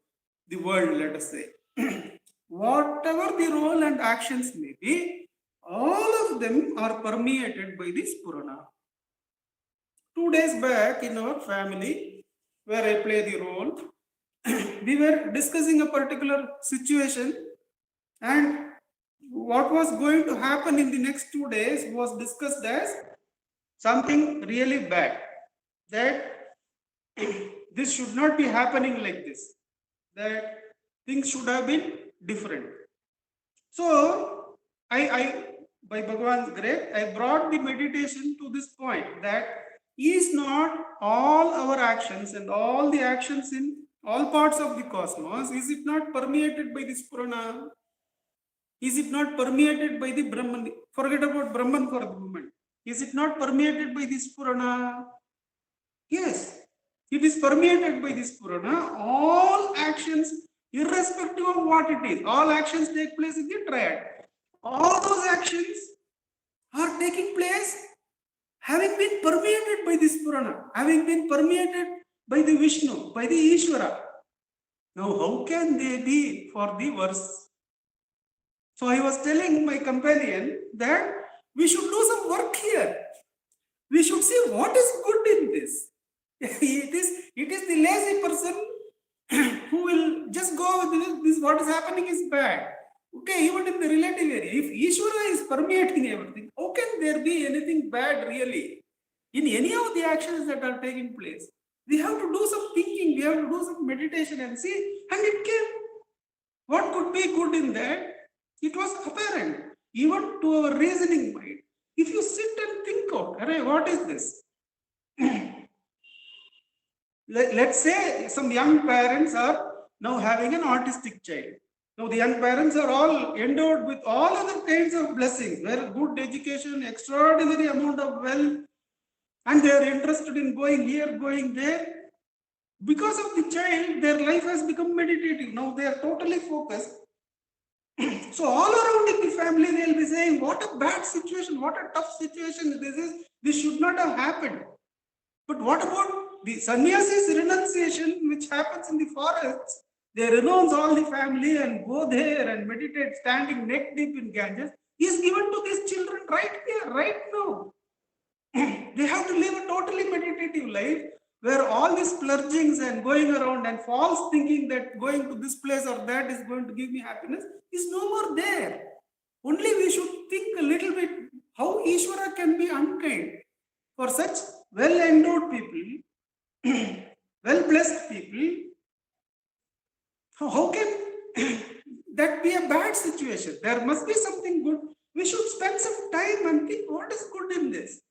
[SPEAKER 1] the world, let us say. Whatever the role and actions may be, all of them are permeated by this Purana. 2 days back in our family, where I play the role, we were discussing a particular situation, and what was going to happen in the next 2 days was discussed as something really bad, that this should not be happening like this, that things should have been different. So I by Bhagavan's grace, I brought the meditation to this point, that is not all our actions and all the actions in all parts of the cosmos, is it not permeated by this Purana? Is it not permeated by the Brahman? Forget about Brahman for the moment. Is it not permeated by this Purana? Yes, it is permeated by this Purana. All actions, irrespective of what it is, all actions take place in the triad. All those actions are taking place having been permeated by this Purana, having been permeated by the Vishnu, by the Ishvara. Now, how can they be for the worse? So I was telling my companion that we should do some work here. We should see what is good in this. It is the lazy person who will just go with this, what is happening is bad. Okay, even in the relative area, if Ishvara is permeating everything, how can there be anything bad really in any of the actions that are taking place? We have to do some thinking, we have to do some meditation and see, and it came. What could be good in that? It was apparent, even to our reasoning mind. If you sit and think out, what is this? Let's say some young parents are now having an autistic child. Now the young parents are all endowed with all other kinds of blessings, very good education, extraordinary amount of wealth, and they are interested in going here, going there. Because of the child, their life has become meditative. Now they are totally focused. So all around in the family, they'll be saying, what a bad situation, what a tough situation this is. This should not have happened. But what about the sannyasi's renunciation, which happens in the forests? They renounce all the family and go there and meditate, standing neck deep in Ganges. Is given to these children right here, right now. They have to live a totally meditative life where all these splurgings and going around and false thinking that going to this place or that is going to give me happiness is no more there. Only we should think a little bit how Ishvara can be unkind for such well-endowed people, well-blessed people. How can that be a bad situation? There must be something good. We should spend some time and think what is good in this.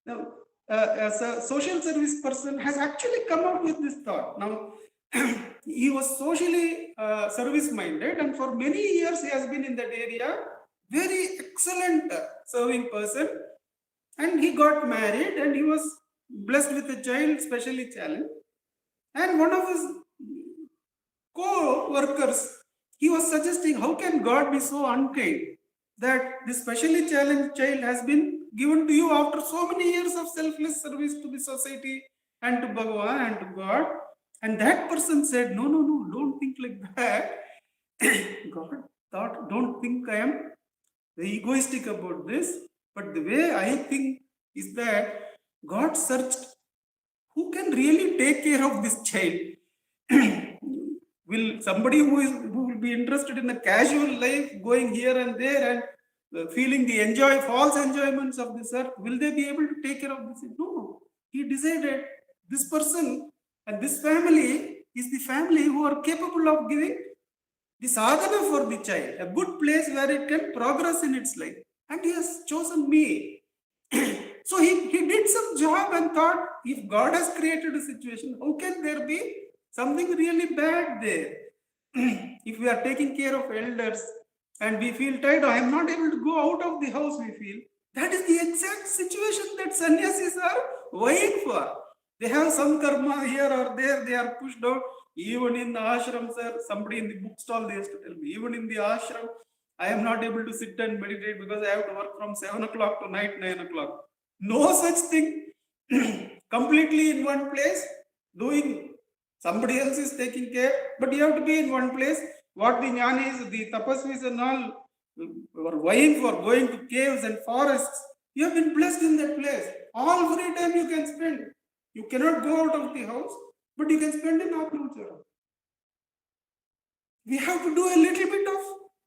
[SPEAKER 1] Now, as a social service person has actually come up with this thought. Now, he was socially service-minded, and for many years he has been in that area. Very excellent serving person, and he got married, and he was blessed with a child specially challenged. And one of his co-workers, he was suggesting, how can God be so unkind that this specially challenged child has been given to you after so many years of selfless service to the society and to Bhagavan and to God? And that person said, no, don't think like that. God thought, don't think I am egoistic about this, but the way I think is that God searched who can really take care of this child. Will somebody who will be interested in a casual life, going here and there and feeling the false enjoyments of this earth, will they be able to take care of this? No. He decided this person and this family is the family who are capable of giving the sadhana for the child, a good place where it can progress in its life. And he has chosen me. So he did some job and thought, if God has created a situation, how can there be something really bad there? If we are taking care of elders and we feel tired, I am not able to go out of the house, we feel. That is the exact situation that sannyasis are vying for. They have some karma here or there, they are pushed out. Even in the ashram, sir, somebody in the bookstall, they used to tell me, even in the ashram, I am not able to sit and meditate because I have to work from 7 o'clock to night 9 o'clock. No such thing. Completely in one place, doing somebody else is taking care, but you have to be in one place. What the jnanis, the tapasvis and all were vying for, going to caves and forests. You have been blessed in that place. All free time you can spend. You cannot go out of the house, but you can spend in Agnachara. We have to do a little bit of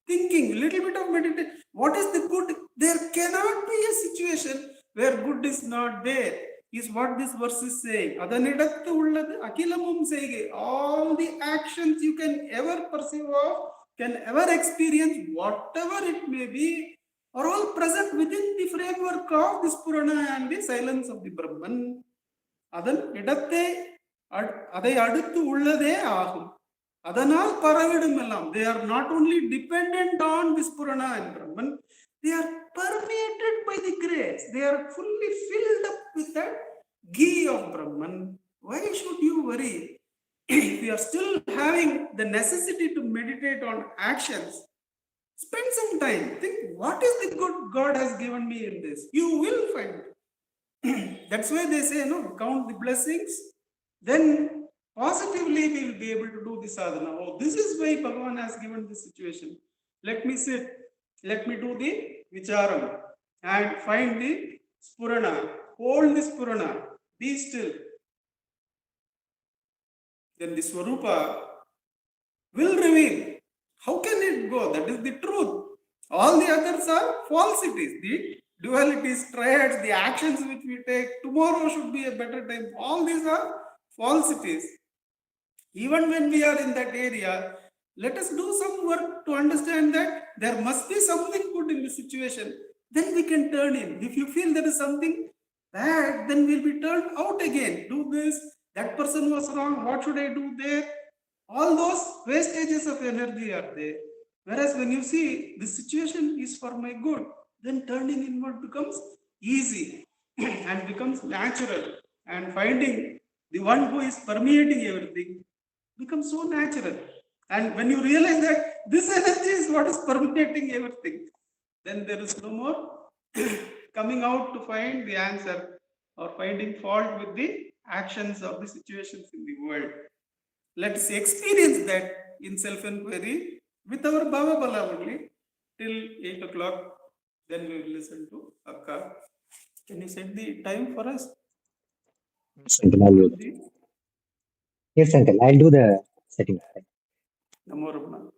[SPEAKER 1] thinking, a little bit of meditation. What is the good? There cannot be a situation where good is not there, is what this verse is saying. All the actions you can ever perceive of, can ever experience, whatever it may be, are all present within the framework of this Purana and the silence of the Brahman. அதை அடுத்து உள்ளதே ஆகும். அதனால் பரவிடும் எல்லாம். They are not only dependent on this Purana and Brahman, they are permeated by the grace. They are fully filled up with that ghee of Brahman. Why should you worry? If you are still having the necessity to meditate on actions, spend some time. Think, what is the good God has given me in this? You will find it. That's why they say, no, count the blessings. Then positively we will be able to do the sadhana. Oh, this is why Bhagavan has given this situation. Let me sit. Let me do the vicharam and find the spurana. Hold the spurana. Be still. Then the Swarupa will reveal. How can it go? That is the truth. All the others are falsities. The dualities, triads, the actions which we take. Tomorrow should be a better time. All these are falsities. Even when we are in that area, let us do some work to understand that there must be something good in the situation. Then we can turn in. If you feel there is something bad, then we'll be turned out again. Do this. That person was wrong. What should I do there? All those wastages of energy are there. Whereas when you see the situation is for my good, then turning inward becomes easy and becomes natural. And finding the one who is permeating everything, becomes so natural. And when you realize that this energy is what is permeating everything, then there is no more coming out to find the answer or finding fault with the actions or the situations in the world. Let's experience that in self-inquiry with our Baba Bala only till 8 o'clock. Then we will listen to Akka. Can you set the time for us?
[SPEAKER 2] Yes, uncle, I'll do that.
[SPEAKER 1] Guruji?
[SPEAKER 2] Yes, uncle, I'll do the setting of time.
[SPEAKER 1] Namo Ramana.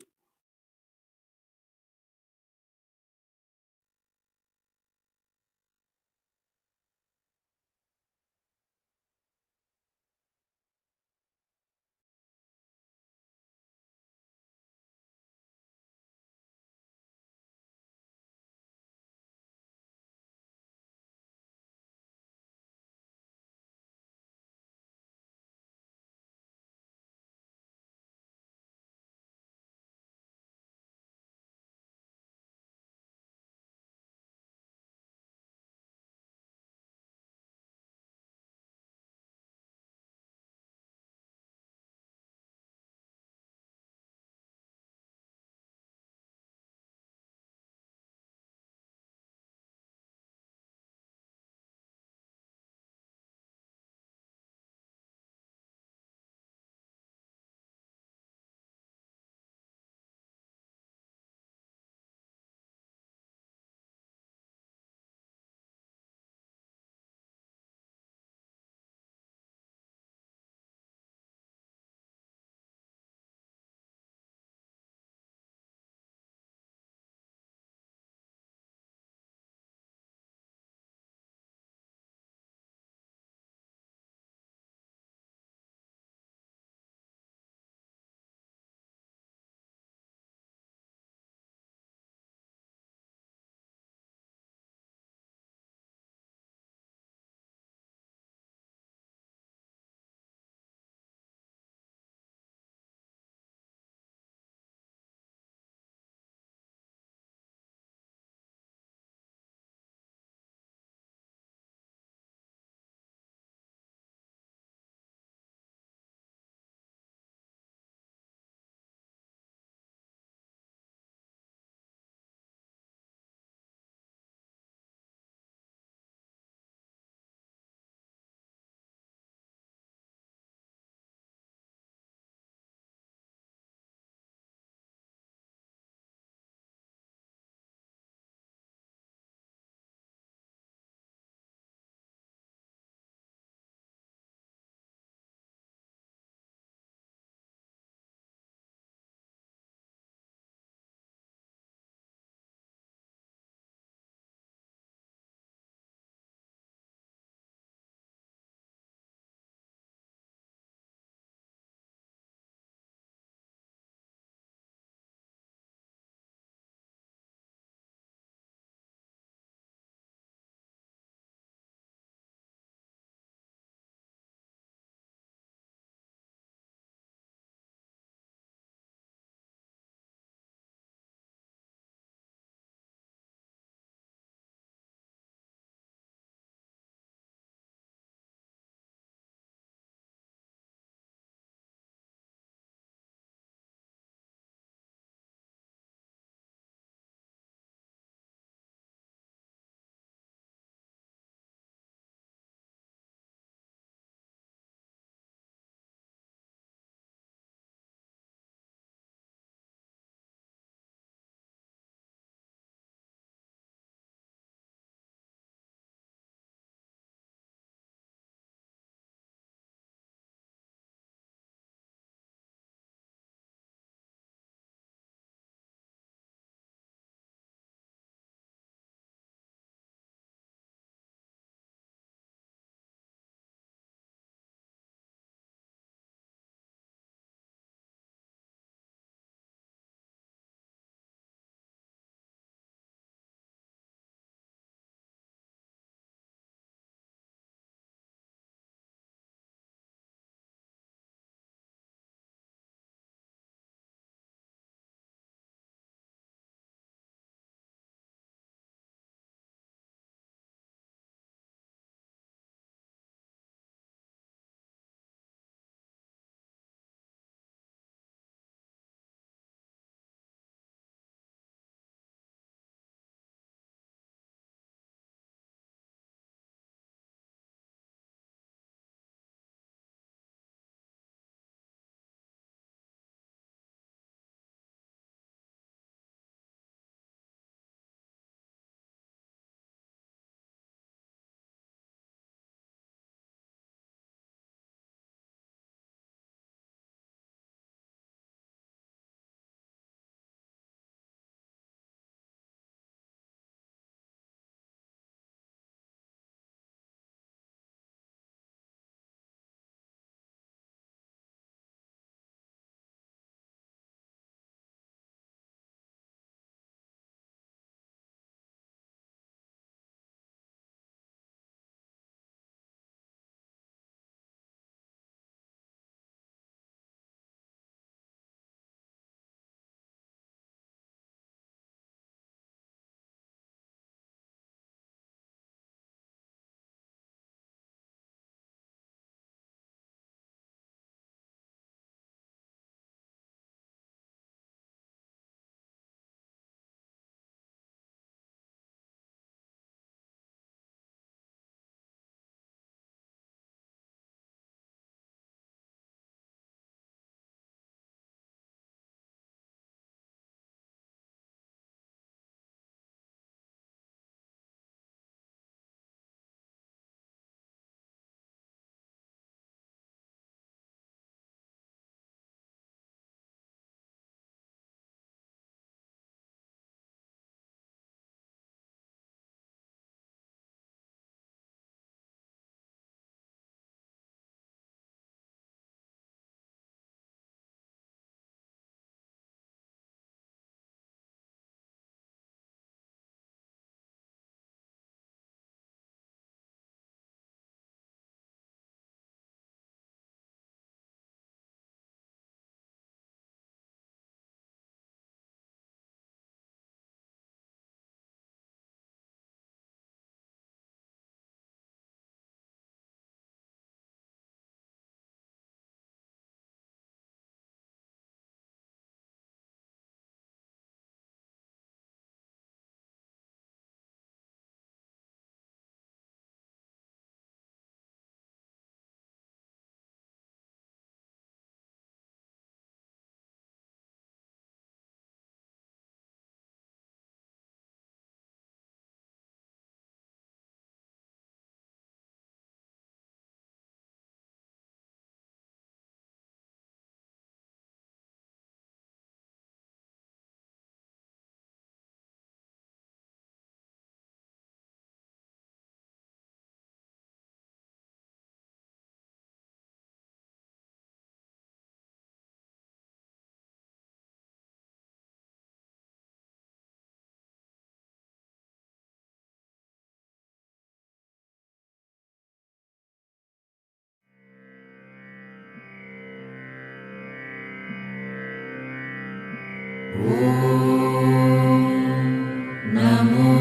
[SPEAKER 3] Namo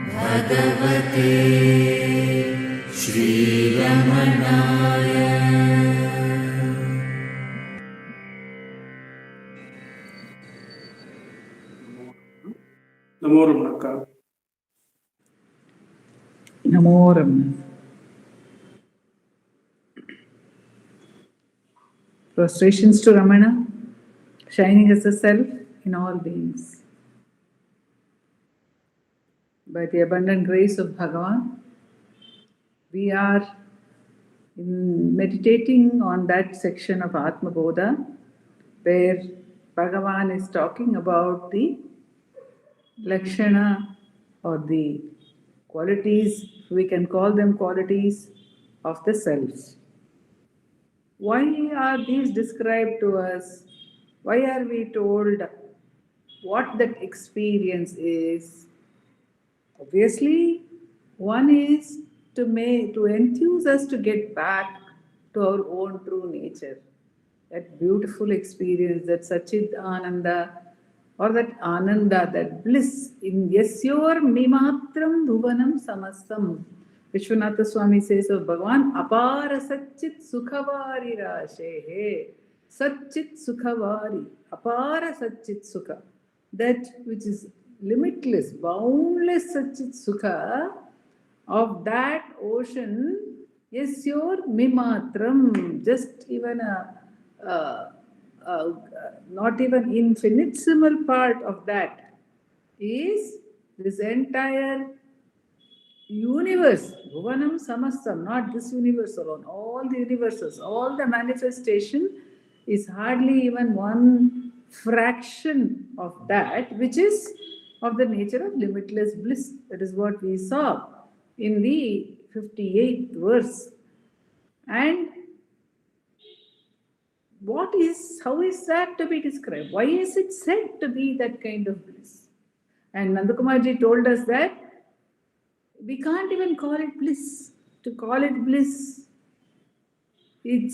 [SPEAKER 3] Bhagavate Shri Ramanaya.
[SPEAKER 1] Namo Ramana.
[SPEAKER 4] Namo Ramana. Prostrations to Ramana, shining as a self in all beings. By the abundant grace of Bhagavan, we are meditating on that section of Anma bodham where Bhagavan is talking about the Lakshana or the qualities, we can call them qualities of the self. Why are these described to us? Why are we told what that experience is? Obviously, one is to enthuse us to get back to our own true nature. That beautiful experience, that Sachit Ananda, or that Ananda, that bliss in Yasyor Mimatram Bhuvanam Samastam. Vishwanatha Swami says of Bhagavan, Apara Sachit Sukhavari Rashe, Sachit Sukhavari, Apara Sachit Sukha. That which is limitless, boundless Sachit Sukha, of that ocean, Yasyor Mimatram, just even not even infinitesimal part of that is this entire universe, Bhuvanam Samastam, not this universe alone, all the universes, all the manifestation is hardly even one fraction of that, which is of the nature of limitless bliss. That is what we saw in the 58th verse. And how is that to be described? Why is it said to be that kind of bliss? And Nandakumarji told us that we can't even call it bliss. To call it bliss, it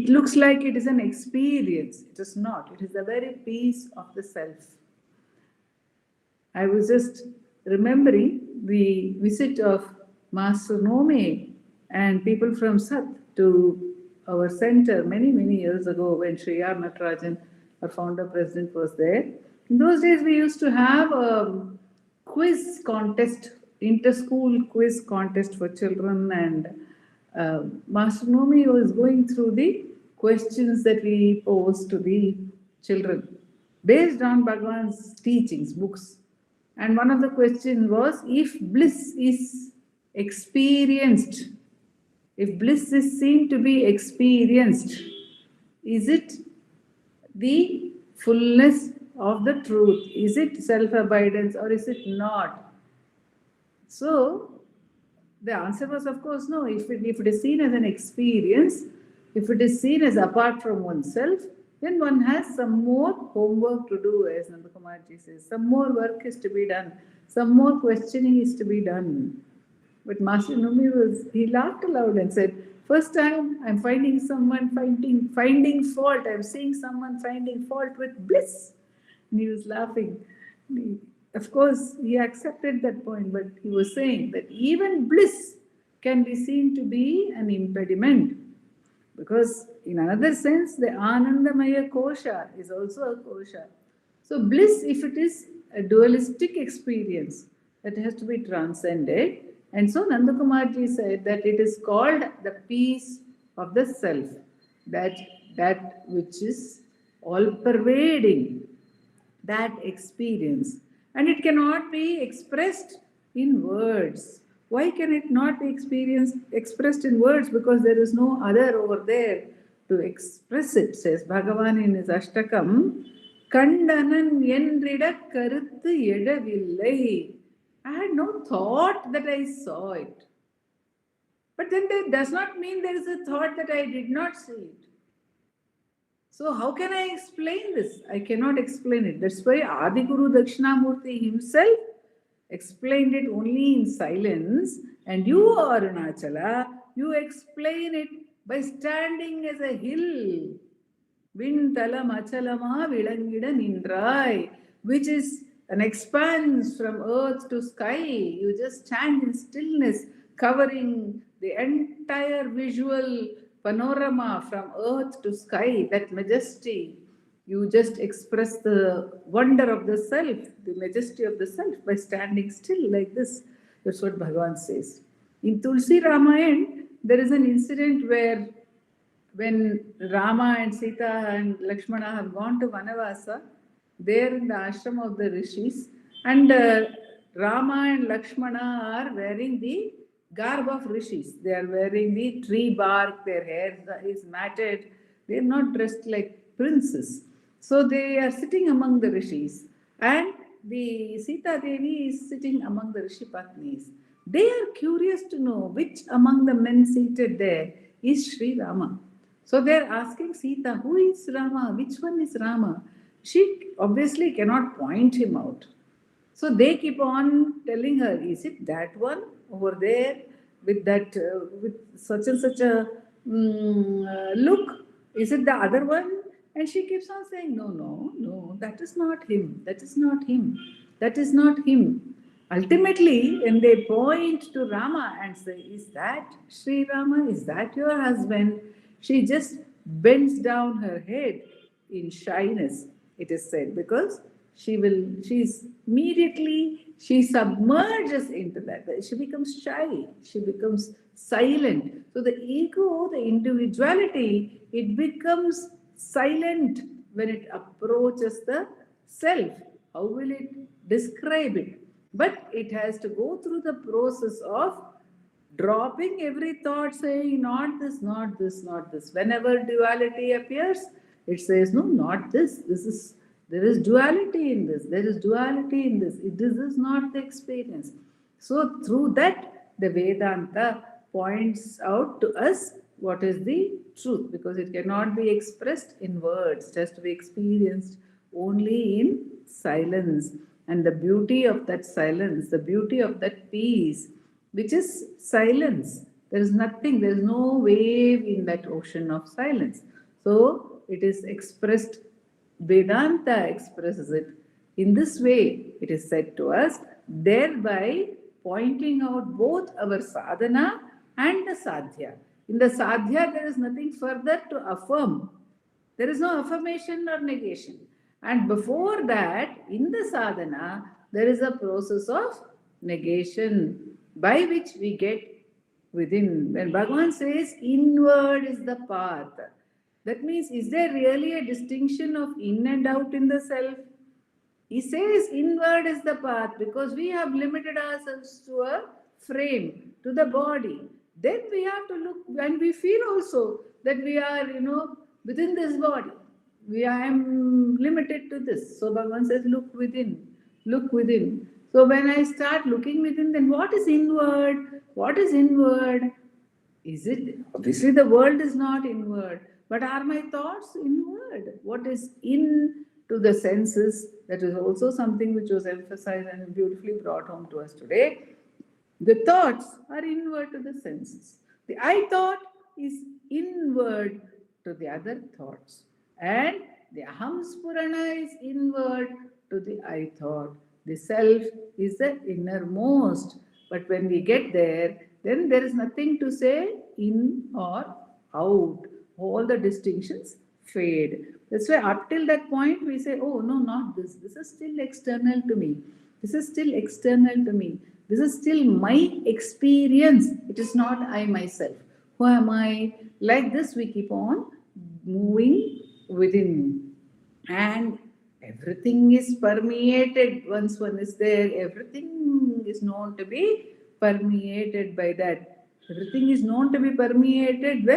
[SPEAKER 4] looks like it is an experience. It is not. It is the very peace of the self. I was just remembering the visit of Master Nome and people from Sat to our center many, many years ago when Sri R. Natarajan, our founder president, was there. In those days, we used to have a quiz contest, inter-school quiz contest for children, and Master Nomi was going through the questions that we posed to the children based on Bhagavan's teachings, books. And one of the questions was, if bliss is experienced, if bliss is seen to be experienced, is it the fullness of the truth? Is it self-abidance or is it not? So, the answer was, of course, no. If it is seen as an experience, if it is seen as apart from oneself, then one has some more homework to do, as Nandakumarji says. Some more work is to be done. Some more questioning is to be done. But Master Numi he laughed aloud and said, first time I'm finding someone finding fault. I'm seeing someone finding fault with bliss. And he was laughing. Of course, he accepted that point, but he was saying that even bliss can be seen to be an impediment. Because in another sense, the Anandamaya Kosha is also a Kosha. So bliss, if it is a dualistic experience, that has to be transcended. And so Nandakumarji said that it is called the peace of the self, that which is all-pervading, that experience. And it cannot be expressed in words. Why can it not be expressed in words? Because there is no other over there to express it, says Bhagavan in his Ashtakam. Kandanan yenrida karuthu edavillai. I had no thought that I saw it. But then that does not mean there is a thought that I did not see it. So how can I explain this? I cannot explain it. That's why Adiguru Dakshinamurti himself explained it only in silence. And you, Arunachala, you explain it by standing as a hill. Vintalam achalama vilangida nindrai, which is an expanse from earth to sky. You just stand in stillness, covering the entire visual panorama from earth to sky, that majesty. You just express the wonder of the self, the majesty of the self by standing still like this. That's what Bhagavan says. In Tulsi Ramayana, there is an incident where when Rama and Sita and Lakshmana have gone to Vanavasa, there in the ashram of the rishis, and Rama and Lakshmana are wearing the garb of rishis. They are wearing the tree bark, their hair is matted, they are not dressed like princes. So they are sitting among the rishis, and the Sita Devi is sitting among the rishi patnis. They are curious to know which among the men seated there is Sri Rama. So they are asking Sita, who is Rama? Which one is Rama? She obviously cannot point him out. So they keep on telling her, is it that one over there with that, with such and such a look? Is it the other one? And she keeps on saying, no, no, no, that is not him. That is not him. That is not him. Ultimately, when they point to Rama and say, is that Sri Rama? Is that your husband? She just bends down her head in shyness, it is said, because she submerges into that. She becomes shy. She becomes silent. So the ego, the individuality, it becomes silent when it approaches the self. How will it describe it? But it has to go through the process of dropping every thought, saying, not this, not this, not this. Whenever duality appears, it says, no, not this. There is duality in this. There is duality in this. This is not the experience. So through that, the Vedanta points out to us what is the truth, because it cannot be expressed in words. It has to be experienced only in silence. And the beauty of that silence, the beauty of that peace, which is silence. There is nothing, there is no wave in that ocean of silence. So it is expressed, Vedanta expresses it in this way. It is said to us, thereby pointing out both our sadhana and the sadhya. In the sadhya, there is nothing further to affirm. There is no affirmation or negation. And before that, in the sadhana, there is a process of negation by which we get within. When Bhagavan says inward is the path, that means, is there really a distinction of in and out in the self? He says inward is the path because we have limited ourselves to a frame, to the body. Then we have to look, and we feel also that we are, within this body. I am limited to this. So Bhagavan says, look within, look within. So when I start looking within, then what is inward? What is inward? Is it, obviously the world is not inward, but are my thoughts inward? What is in to the senses? That is also something which was emphasized and beautifully brought home to us today. The thoughts are inward to the senses. The I thought is inward to the other thoughts. And the Aham Spurana is inward to the I thought. The self is the innermost. But when we get there, then there is nothing to say in or out. All the distinctions fade. That's why up till that point we say, oh no, not this. This is still external to me. This is still external to me. This is still my experience. It is not I myself. Who am I? Like this we keep on moving within. And everything is permeated. Once one is there, everything is known to be permeated by that. Everything is known to be permeated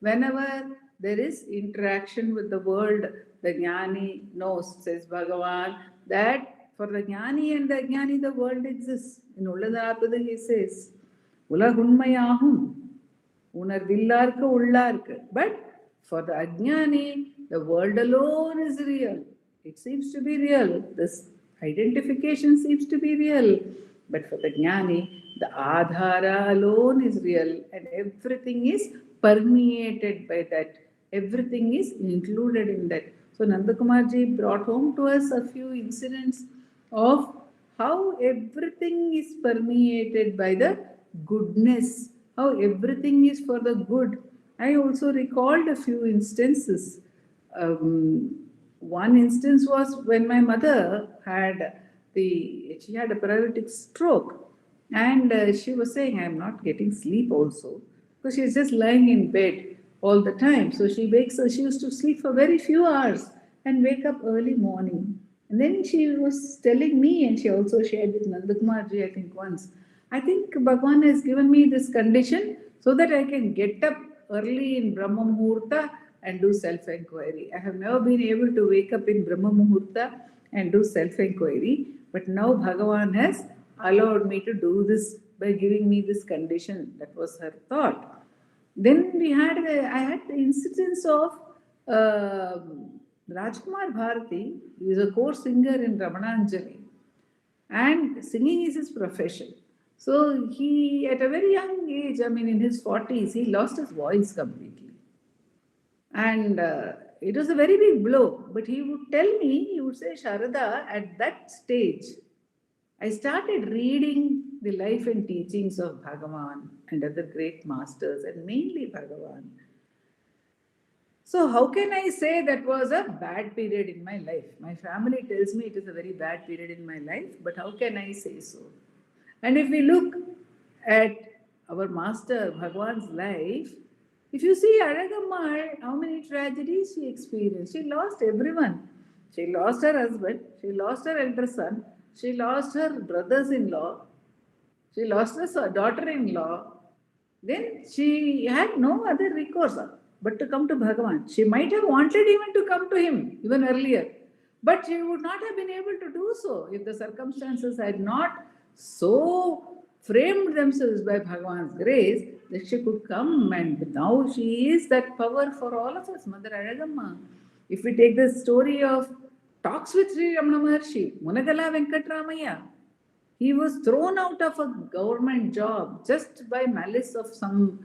[SPEAKER 4] whenever there is interaction with the world. The Jnani knows, says Bhagavan, that for the Jnani and the Ajnani, the world exists. In Ulladarpada, he says, Ulahunmayahum, Unarvillarka Ullarka. But for the Ajnani, the world alone is real. It seems to be real. This identification seems to be real. But for the Jnani, the Adhara alone is real and everything is permeated by that Everything is included in that. So Nandakumarji brought home to us a few incidents of how everything is permeated by the goodness, how everything is for the good. I also recalled a few instances. One instance was when my mother she had a paralytic stroke, and she was saying, I'm not getting sleep also, because she's just lying in bed all the time. So she used to sleep for very few hours and wake up early morning. And then she was telling me, and she also shared with Nandakumarji, I think once, I think Bhagwan has given me this condition so that I can get up early in Brahma Muhurta and do self-enquiry. I have never been able to wake up in Brahma Muhurta and do self-enquiry, but now Bhagavan has allowed me to do this by giving me this condition. That was her thought. Then I had the incidents of Rajkumar Bharati. He is a core singer in Ramanacentre, and singing is his profession. So he, at a very young age, I mean in his 40s, he lost his voice completely. And it was a very big blow. But he would tell me, he would say, Sharada, at that stage, I started reading the life and teachings of Bhagavan and other great masters, and mainly Bhagavan. So, how can I say that was a bad period in my life? My family tells me it is a very bad period in my life, but how can I say so? And if we look at our master Bhagwan's life, if you see Aragamar, how many tragedies she experienced. She lost everyone. She lost her husband, she lost her elder son, she lost her brothers in law, she lost her daughter in law. Then she had no other recourse but to come to Bhagavan. She might have wanted even to come to him even earlier, but she would not have been able to do so if the circumstances had not so framed themselves by Bhagavan's grace that she could come, and now she is that power for all of us, Mother Aragamma. If we take the story of talks with Sri Ramana Maharshi, Munagala Venkatramaya, he was thrown out of a government job just by malice of some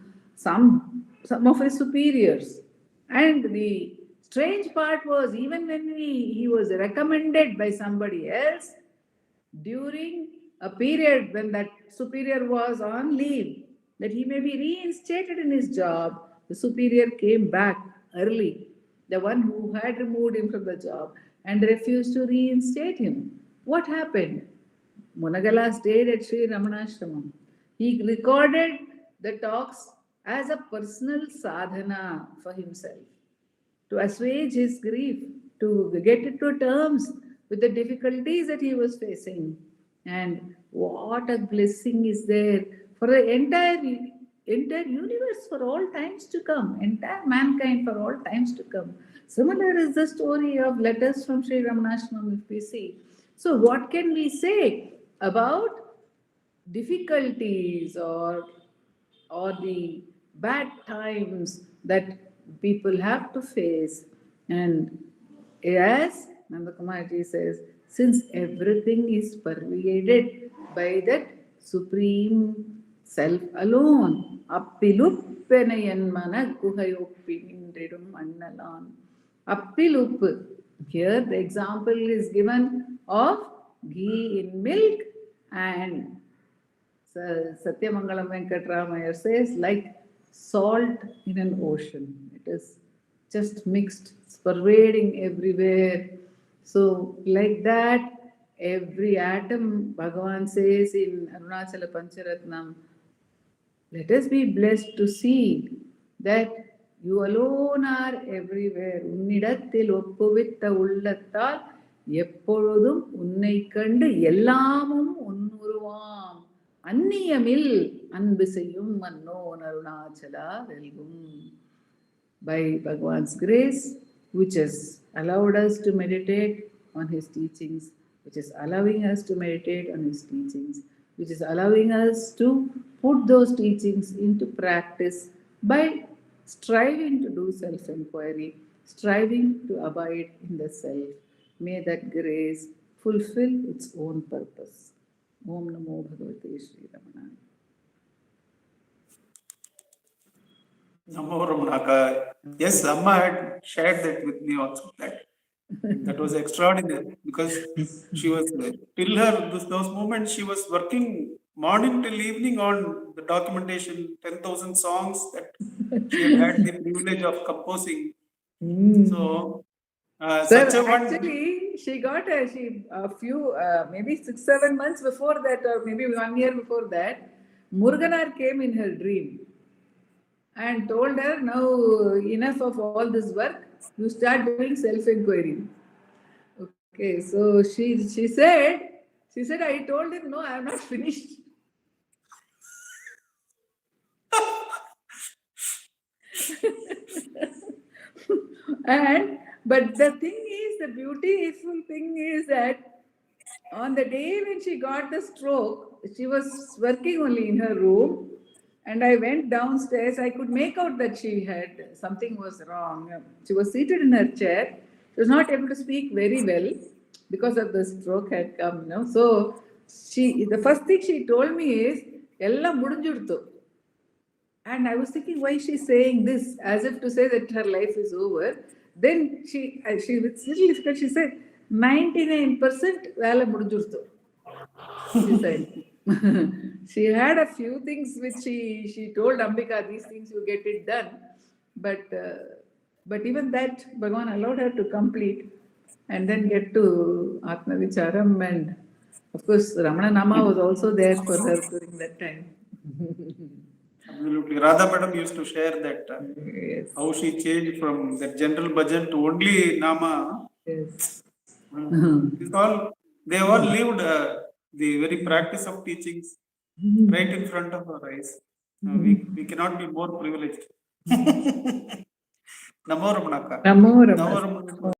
[SPEAKER 4] of his superiors. And the strange part was, even when he was recommended by somebody else during a period when that superior was on leave, that he may be reinstated in his job, the superior came back early, the one who had removed him from the job, and refused to reinstate him. What happened? Munagala stayed at Sri Ramanashramam. He recorded the talks as a personal sadhana for himself, to assuage his grief, to get to terms with the difficulties that he was facing. And what a blessing is there for the entire universe for all times to come, entire mankind for all times to come. Similar is the story of letters from Sri Ramanashram, if we see. So, what can we say about difficulties or the bad times that people have to face? And as Nandakumarji says, since everything is pervaded by that supreme self alone, appiluppanayanmana guhayoppinindridum annalan. Appilupp. Here the example is given of ghee in milk, and Satyamangalam Venkatramaya says, like salt in an ocean. It is just mixed, it's pervading everywhere. So, like that, every atom, Bhagavan says in Arunachala Pancharatnam, let us be blessed to see that you alone are everywhere. உன்னிடத்தில் ஒப்புவித்த உள்ளத்தால் எப்பொழுதும் உன்னை கண்டு எல்லாமும் உன்னுருவாம் அந்நியமில் அன்பு செய்யும் மன்னோன் Arunachala வெல்கும். By Bhagavan's grace, which has allowed us to meditate on his teachings, which is allowing us to meditate on his teachings, which is allowing us to put those teachings into practice by striving to do self-enquiry, striving to abide in the self. May that grace fulfill its own purpose. Om Namo Bhagavate Sri Ramana.
[SPEAKER 1] Namo Ramana. Yes, Amma had shared that with me also. That was extraordinary because she was till those moments she was working morning till evening on the documentation, 10,000 songs that she had the privilege of composing. So
[SPEAKER 4] Sir,
[SPEAKER 1] such a one.
[SPEAKER 4] actually, she got a few, maybe 6-7 months before that, or maybe 1 year before that, Muruganar came in her dream and told her, now enough of all this work, you start doing self-enquiry. Okay, so she said, I told him, no, I am not finished. But the thing is, the beautiful thing is that on the day when she got the stroke, she was working only in her room, and I went downstairs. I could make out that she had something was wrong. She was seated in her chair. She was not able to speak very well because of the stroke had come. So the first thing she told me is, "Ella mudinjuduthu." And I was thinking, why is she saying this, as if to say that her life is over. Then she with little difficult, she said, 99% வேலை முடிஞ்சிருத்து. She said. She had a few things which she told Ambika, these things you get it done. But even that, Bhagavan allowed her to complete and then get to Atma Vicharam. And of course, Ramana Nama was also there for her during that time.
[SPEAKER 1] Absolutely. Radha Madam used to share that
[SPEAKER 4] Yes.
[SPEAKER 1] how she changed from that general bhajan to only Nama.
[SPEAKER 4] Yes.
[SPEAKER 1] They all lived the very practice of teachings right in front of our eyes. We cannot be more privileged. Namo Ramana.
[SPEAKER 4] Namo Ramana.